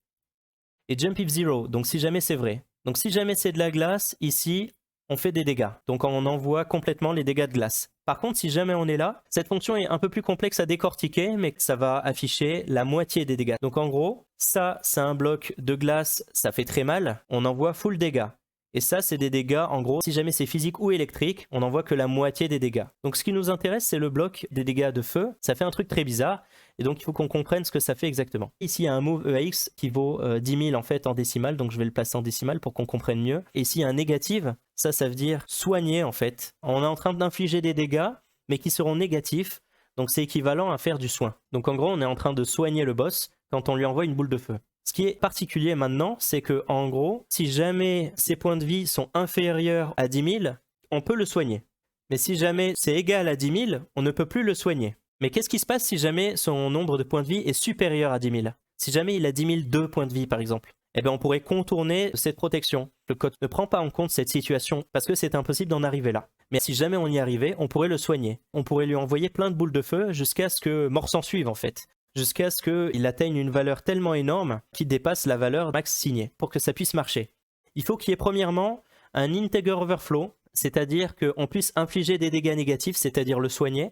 Et jump if 0. Donc, si jamais c'est vrai. Donc, si jamais c'est de la glace, ici, on fait des dégâts. Donc on envoie complètement les dégâts de glace. Par contre, si jamais on est là, cette fonction est un peu plus complexe à décortiquer, mais ça va afficher la moitié des dégâts. Donc en gros, ça, c'est un bloc de glace, ça fait très mal, on envoie full dégâts. Et ça, c'est des dégâts, en gros, si jamais c'est physique ou électrique, on n'envoie que la moitié des dégâts. Donc ce qui nous intéresse, c'est le bloc des dégâts de feu. Ça fait un truc très bizarre, et donc il faut qu'on comprenne ce que ça fait exactement. Ici, il y a un move EAX qui vaut 10 000 en fait en décimale, donc je vais le placer en décimale pour qu'on comprenne mieux. Et ici, il y a un négatif, ça veut dire soigner en fait. On est en train d'infliger des dégâts, mais qui seront négatifs, donc c'est équivalent à faire du soin. Donc en gros, on est en train de soigner le boss quand on lui envoie une boule de feu. Ce qui est particulier maintenant, c'est que en gros, si jamais ses points de vie sont inférieurs à 10 000, on peut le soigner. Mais si jamais c'est égal à 10 000, on ne peut plus le soigner. Mais qu'est-ce qui se passe si jamais son nombre de points de vie est supérieur à 10 000? Si jamais il a 10 002 points de vie par exemple, eh bien on pourrait contourner cette protection. Le code ne prend pas en compte cette situation parce que c'est impossible d'en arriver là. Mais si jamais on y arrivait, on pourrait le soigner. On pourrait lui envoyer plein de boules de feu jusqu'à ce que mort s'en suive en fait. Jusqu'à ce qu'il atteigne une valeur tellement énorme qu'il dépasse la valeur max signée pour que ça puisse marcher. Il faut qu'il y ait premièrement un integer overflow, c'est-à-dire qu'on puisse infliger des dégâts négatifs, c'est-à-dire le soigner,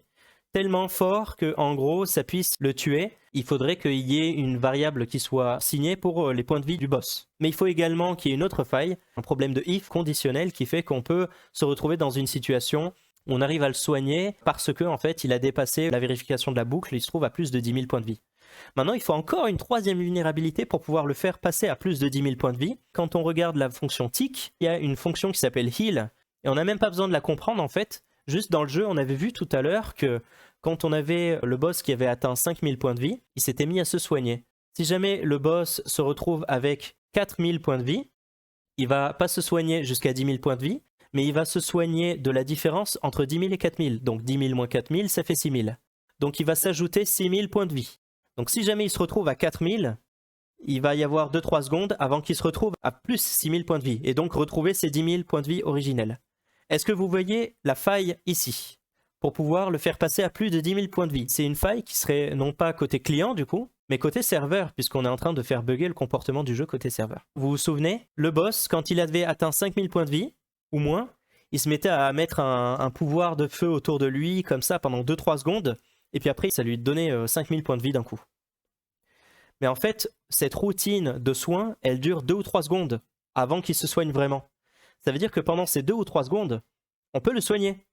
tellement fort que en gros ça puisse le tuer. Il faudrait qu'il y ait une variable qui soit signée pour les points de vie du boss. Mais il faut également qu'il y ait une autre faille, un problème de if conditionnel qui fait qu'on peut se retrouver dans une situation où on arrive à le soigner parce que en fait il a dépassé la vérification de la boucle, il se trouve à plus de 10 000 points de vie. Maintenant il faut encore une troisième vulnérabilité pour pouvoir le faire passer à plus de 10 000 points de vie. Quand on regarde la fonction tick, il y a une fonction qui s'appelle heal et on n'a même pas besoin de la comprendre en fait. Juste dans le jeu, on avait vu tout à l'heure que quand on avait le boss qui avait atteint 5000 points de vie, il s'était mis à se soigner. Si jamais le boss se retrouve avec 4000 points de vie, il va pas se soigner jusqu'à 10 000 points de vie, mais il va se soigner de la différence entre 10 000 et 4000. Donc 10 000 moins 4000, ça fait 6 000. Donc il va s'ajouter 6 000 points de vie. Donc si jamais il se retrouve à 4000, il va y avoir 2-3 secondes avant qu'il se retrouve à plus 6 000 points de vie, et donc retrouver ses 10 000 points de vie originels. Est-ce que vous voyez la faille ici pour pouvoir le faire passer à plus de 10 000 points de vie? C'est une faille qui serait non pas côté client du coup, mais côté serveur, puisqu'on est en train de faire bugger le comportement du jeu côté serveur. Vous vous souvenez? Le boss, quand il avait atteint 5000 points de vie, ou moins, il se mettait à mettre un pouvoir de feu autour de lui, comme ça, pendant 2-3 secondes, et puis après, ça lui donnait 5000 points de vie d'un coup. Mais en fait, cette routine de soins, elle dure 2 ou 3 secondes avant qu'il se soigne vraiment. Ça veut dire que pendant ces 2 ou 3 secondes, on peut le soigner.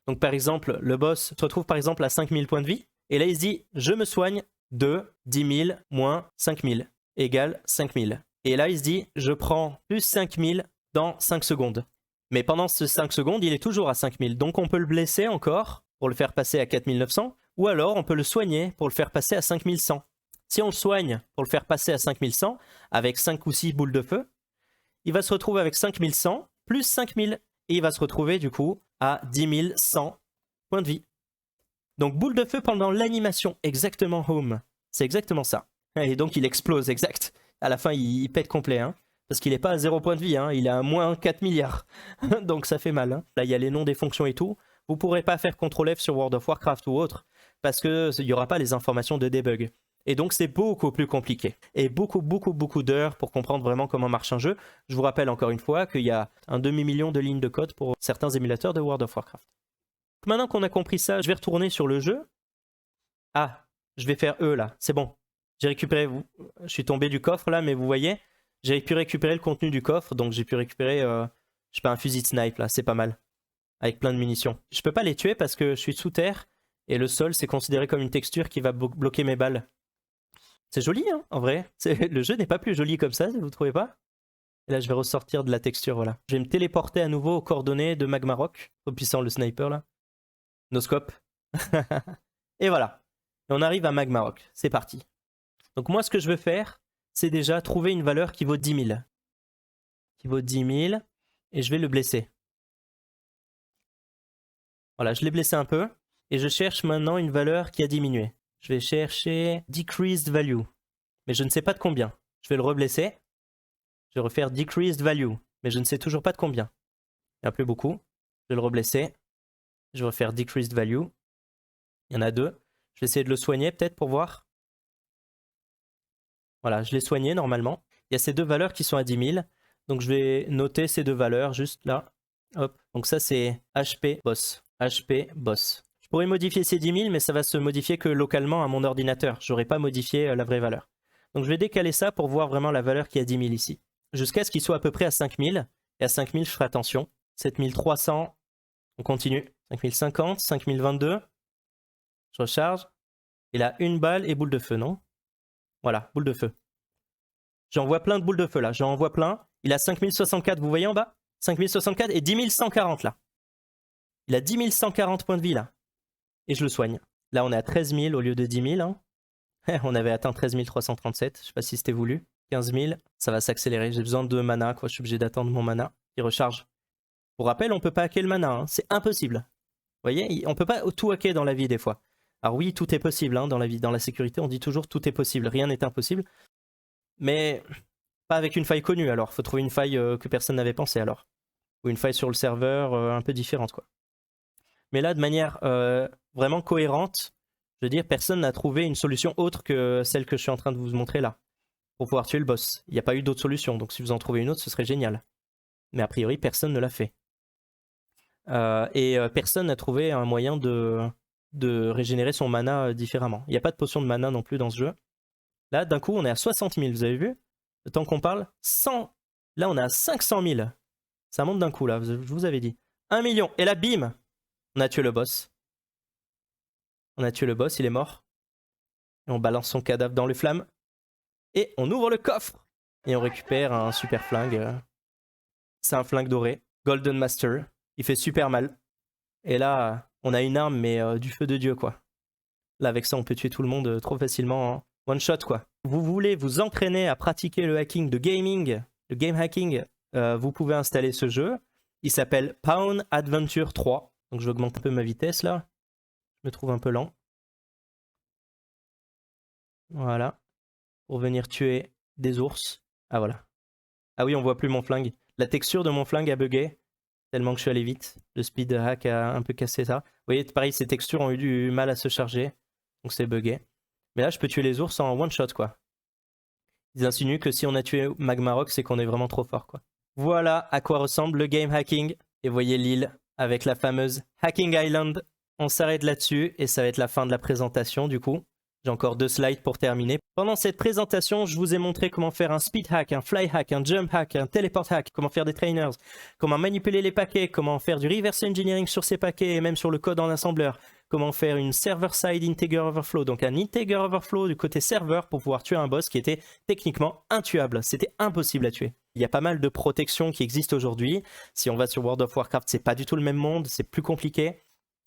Donc par exemple, le boss se retrouve par exemple à 5000 points de vie, et là il se dit, je me soigne de 10 000 moins 5000 égale 5000. Et là il se dit, je prends plus 5000 dans 5 secondes. Mais pendant ces 5 secondes, il est toujours à 5000. Donc on peut le blesser encore pour le faire passer à 4900, ou alors on peut le soigner pour le faire passer à 5100. Si on le soigne pour le faire passer à 5100, avec 5 ou 6 boules de feu, il va se retrouver avec 5100 plus 5000. Et il va se retrouver du coup à 10 100 points de vie. Donc boule de feu pendant l'animation, exactement home. C'est exactement ça. Et donc il explose, exact. À la fin il pète complet, hein, parce qu'il n'est pas à 0 points de vie, hein, il est à moins 4 milliards. Donc ça fait mal. Hein. Là il y a les noms des fonctions et tout. Vous ne pourrez pas faire CTRL F sur World of Warcraft ou autre, parce qu'il n'y aura pas les informations de debug. Et donc c'est beaucoup plus compliqué. Et beaucoup d'heures pour comprendre vraiment comment marche un jeu. Je vous rappelle encore une fois qu'il y a un demi-million de lignes de code pour certains émulateurs de World of Warcraft. Maintenant qu'on a compris ça, je vais retourner sur le jeu. Ah, je vais faire E là, c'est bon. J'ai récupéré, je suis tombé du coffre là, mais vous voyez, j'ai pu récupérer le contenu du coffre, donc j'ai pu récupérer, je sais pas, un fusil de snipe là, c'est pas mal. Avec plein de munitions. Je peux pas les tuer parce que je suis sous terre, et le sol c'est considéré comme une texture qui va bloquer mes balles. C'est joli, hein, en vrai. Le jeu n'est pas plus joli comme ça, vous trouvez pas? Et là, je vais ressortir de la texture, voilà. Je vais me téléporter à nouveau aux coordonnées de Magmarock, trop puissant le sniper, là. No scope. Et voilà. Et on arrive à Magmarock. C'est parti. Donc moi, ce que je veux faire, c'est déjà trouver une valeur qui vaut 10 000. Qui vaut 10 000. Et je vais le blesser. Voilà, je l'ai blessé un peu. Et je cherche maintenant une valeur qui a diminué. Je vais chercher Decreased Value. Mais je ne sais pas de combien. Je vais le reblesser. Je vais refaire Decreased Value. Mais je ne sais toujours pas de combien. Il n'y en a plus beaucoup. Je vais le reblesser. Je vais refaire Decreased Value. Il y en a 2. Je vais essayer de le soigner peut-être pour voir. Voilà, je l'ai soigné normalement. Il y a ces 2 valeurs qui sont à 10 000. Donc je vais noter ces 2 valeurs juste là. Hop. Donc ça c'est HP Boss. HP Boss. Je pourrais modifier ces 10 000, mais ça va se modifier que localement à mon ordinateur. Je n'aurai pas modifié la vraie valeur. Donc je vais décaler ça pour voir vraiment la valeur qui est à 10 000 ici. Jusqu'à ce qu'il soit à peu près à 5 000. Et à 5 000, je ferai attention. 7 300. On continue. 5 050, 5 022. Je recharge. Il a une balle et boule de feu, non? Voilà, boule de feu. J'envoie plein de boules de feu là. J'en envoie plein. Il a 5 064, vous voyez en bas? 5 064 et 10 140 là. Il a 10 140 points de vie là. Et je le soigne. Là, on est à 13 000 au lieu de 10 000. Hein. On avait atteint 13 337. Je sais pas si c'était voulu. 15 000. Ça va s'accélérer. J'ai besoin de mana, quoi. Je suis obligé d'attendre mon mana. Il recharge. Pour rappel, on peut pas hacker le mana. Hein. C'est impossible. Vous voyez, on peut pas tout hacker dans la vie des fois. Alors oui, tout est possible hein, dans la vie. Dans la sécurité, on dit toujours tout est possible. Rien n'est impossible. Mais pas avec une faille connue alors. Faut trouver une faille que personne n'avait pensé alors. Ou une faille sur le serveur un peu différente, quoi. Mais là, de manière vraiment cohérente, je veux dire, personne n'a trouvé une solution autre que celle que je suis en train de vous montrer là, pour pouvoir tuer le boss. Il n'y a pas eu d'autre solution, donc si vous en trouvez une autre, ce serait génial. Mais a priori, personne ne l'a fait. Et personne n'a trouvé un moyen de régénérer son mana différemment. Il n'y a pas de potion de mana non plus dans ce jeu. Là, d'un coup, on est à 60 000, vous avez vu? Le temps qu'on parle, 100. Là, on est à 500 000. Ça monte d'un coup, là, je vous avais dit. 1 million. Et là, bim! On a tué le boss. On a tué le boss, il est mort. Et on balance son cadavre dans les flammes. Et on ouvre le coffre. Et on récupère un super flingue. C'est un flingue doré. Golden Master. Il fait super mal. Et là, on a une arme, mais du feu de Dieu, quoi. Là, avec ça, on peut tuer tout le monde trop facilement. Hein. One shot, quoi. Vous voulez vous entraîner à pratiquer le hacking de gaming, le game hacking, vous pouvez installer ce jeu. Il s'appelle Pawn Adventure 3. Donc je vais augmenter un peu ma vitesse là. Je me trouve un peu lent. Voilà. Pour venir tuer des ours. Ah voilà. Ah oui, on voit plus mon flingue. La texture de mon flingue a bugué. Tellement que je suis allé vite. Le speed hack a un peu cassé ça. Vous voyez, pareil, ces textures ont eu du mal à se charger. Donc c'est bugué. Mais là, je peux tuer les ours en one shot, quoi. Ils insinuent que si on a tué Magmarock, c'est qu'on est vraiment trop fort, quoi. Voilà à quoi ressemble le game hacking. Et voyez l'île avec la fameuse Hacking Island. On s'arrête là-dessus et ça va être la fin de la présentation du coup. J'ai encore 2 slides pour terminer. Pendant cette présentation, je vous ai montré comment faire un speed hack, un fly hack, un jump hack, un teleport hack, comment faire des trainers, comment manipuler les paquets, comment faire du reverse engineering sur ces paquets et même sur le code en assembleur, comment faire une server-side integer overflow, donc un integer overflow du côté serveur pour pouvoir tuer un boss qui était techniquement intuable. C'était impossible à tuer. Il y a pas mal de protections qui existent aujourd'hui. Si on va sur World of Warcraft, c'est pas du tout le même monde, c'est plus compliqué.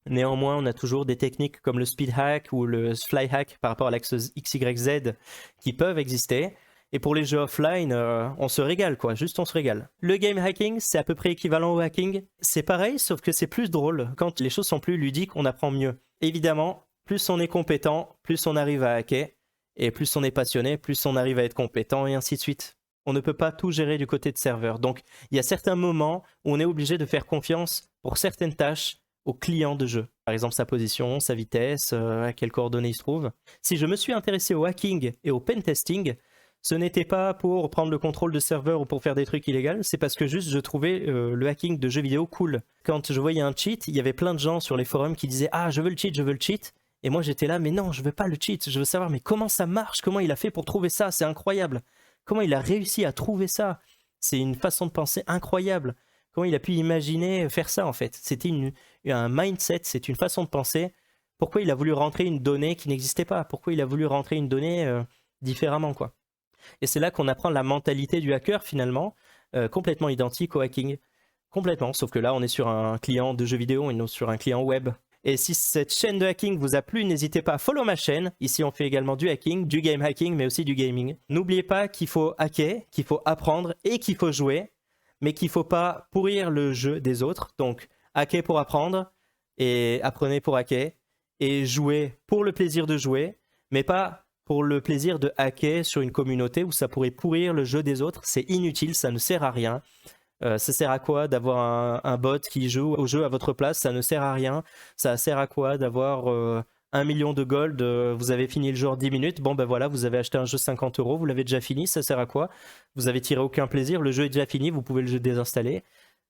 Néanmoins, on a toujours des techniques comme le speed hack ou le fly hack par rapport à l'axe XYZ qui peuvent exister. Et pour les jeux offline, on se régale quoi, juste on se régale. Le game hacking, c'est à peu près équivalent au hacking. C'est pareil, sauf que c'est plus drôle. Quand les choses sont plus ludiques, on apprend mieux. Évidemment, plus on est compétent, plus on arrive à hacker. Et plus on est passionné, plus on arrive à être compétent et ainsi de suite. On ne peut pas tout gérer du côté de serveur. Donc, il y a certains moments où on est obligé de faire confiance pour certaines tâches au client de jeu. Par exemple, sa position, sa vitesse, à quelles coordonnées il se trouve. Si je me suis intéressé au hacking et au pentesting, ce n'était pas pour prendre le contrôle de serveur ou pour faire des trucs illégaux, c'est parce que juste je trouvais le hacking de jeux vidéo cool. Quand je voyais un cheat, il y avait plein de gens sur les forums qui disaient « Ah, je veux le cheat, je veux le cheat ». Et moi j'étais là « Mais non, je veux pas le cheat, je veux savoir mais comment ça marche, comment il a fait pour trouver ça, c'est incroyable. Comment il a réussi à trouver ça. C'est une façon de penser incroyable. Comment il a pu imaginer faire ça en fait. C'était un mindset, c'est une façon de penser. Pourquoi il a voulu rentrer une donnée qui n'existait pas? Pourquoi il a voulu rentrer une donnée différemment quoi. Et c'est là qu'on apprend la mentalité du hacker finalement, complètement identique au hacking. Complètement, sauf que là on est sur un client de jeux vidéo et non sur un client web. Et si cette chaîne de hacking vous a plu, n'hésitez pas à follow ma chaîne. Ici on fait également du hacking, du game hacking, mais aussi du gaming. N'oubliez pas qu'il faut hacker, qu'il faut apprendre et qu'il faut jouer, mais qu'il ne faut pas pourrir le jeu des autres. Donc hacker pour apprendre, et apprenez pour hacker, et jouer pour le plaisir de jouer, mais pas pour le plaisir de hacker sur une communauté où ça pourrait pourrir le jeu des autres. C'est inutile, ça ne sert à rien. Ça sert à quoi d'avoir un bot qui joue au jeu à votre place? Ça ne sert à rien. Ça sert à quoi d'avoir 1 million de gold? Vous avez fini le jeu en 10 minutes. Bon ben voilà, vous avez acheté un jeu 50 €, vous l'avez déjà fini. Ça sert à quoi? Vous avez tiré aucun plaisir. Le jeu est déjà fini, vous pouvez le désinstaller.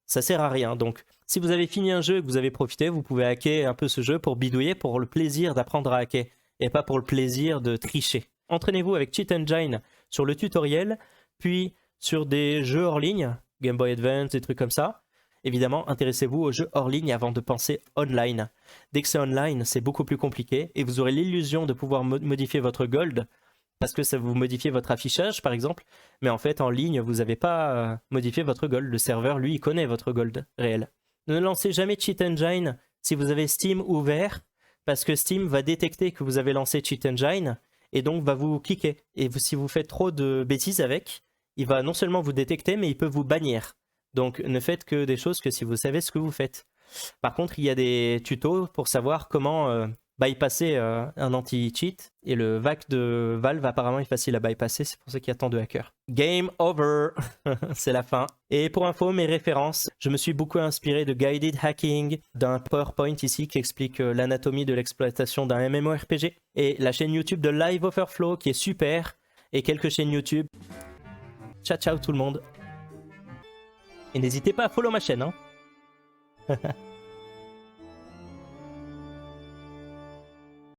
Ça sert à rien. Donc si vous avez fini un jeu et que vous avez profité, vous pouvez hacker un peu ce jeu pour bidouiller, pour le plaisir d'apprendre à hacker et pas pour le plaisir de tricher. Entraînez-vous avec Cheat Engine sur le tutoriel, puis sur des jeux hors ligne, Game Boy Advance, des trucs comme ça. Évidemment, intéressez-vous aux jeux hors ligne avant de penser online. Dès que c'est online, c'est beaucoup plus compliqué et vous aurez l'illusion de pouvoir modifier votre gold parce que ça vous modifie votre affichage, par exemple. Mais en fait, en ligne, vous n'avez pas modifié votre gold. Le serveur, lui, il connaît votre gold réel. Ne lancez jamais Cheat Engine si vous avez Steam ouvert parce que Steam va détecter que vous avez lancé Cheat Engine et donc va vous kicker. Et si vous faites trop de bêtises avec, il va non seulement vous détecter, mais il peut vous bannir. Donc ne faites que des choses que si vous savez ce que vous faites. Par contre, il y a des tutos pour savoir comment bypasser un anti-cheat. Et le VAC de Valve apparemment est facile à bypasser, c'est pour ça qu'il y a tant de hackers. Game over. C'est la fin. Et pour info, mes références, je me suis beaucoup inspiré de Guided Hacking, d'un PowerPoint ici qui explique l'anatomie de l'exploitation d'un MMORPG, et la chaîne YouTube de Live Overflow qui est super, et quelques chaînes YouTube. Ciao ciao tout le monde. Et n'hésitez pas à follow ma chaîne, hein.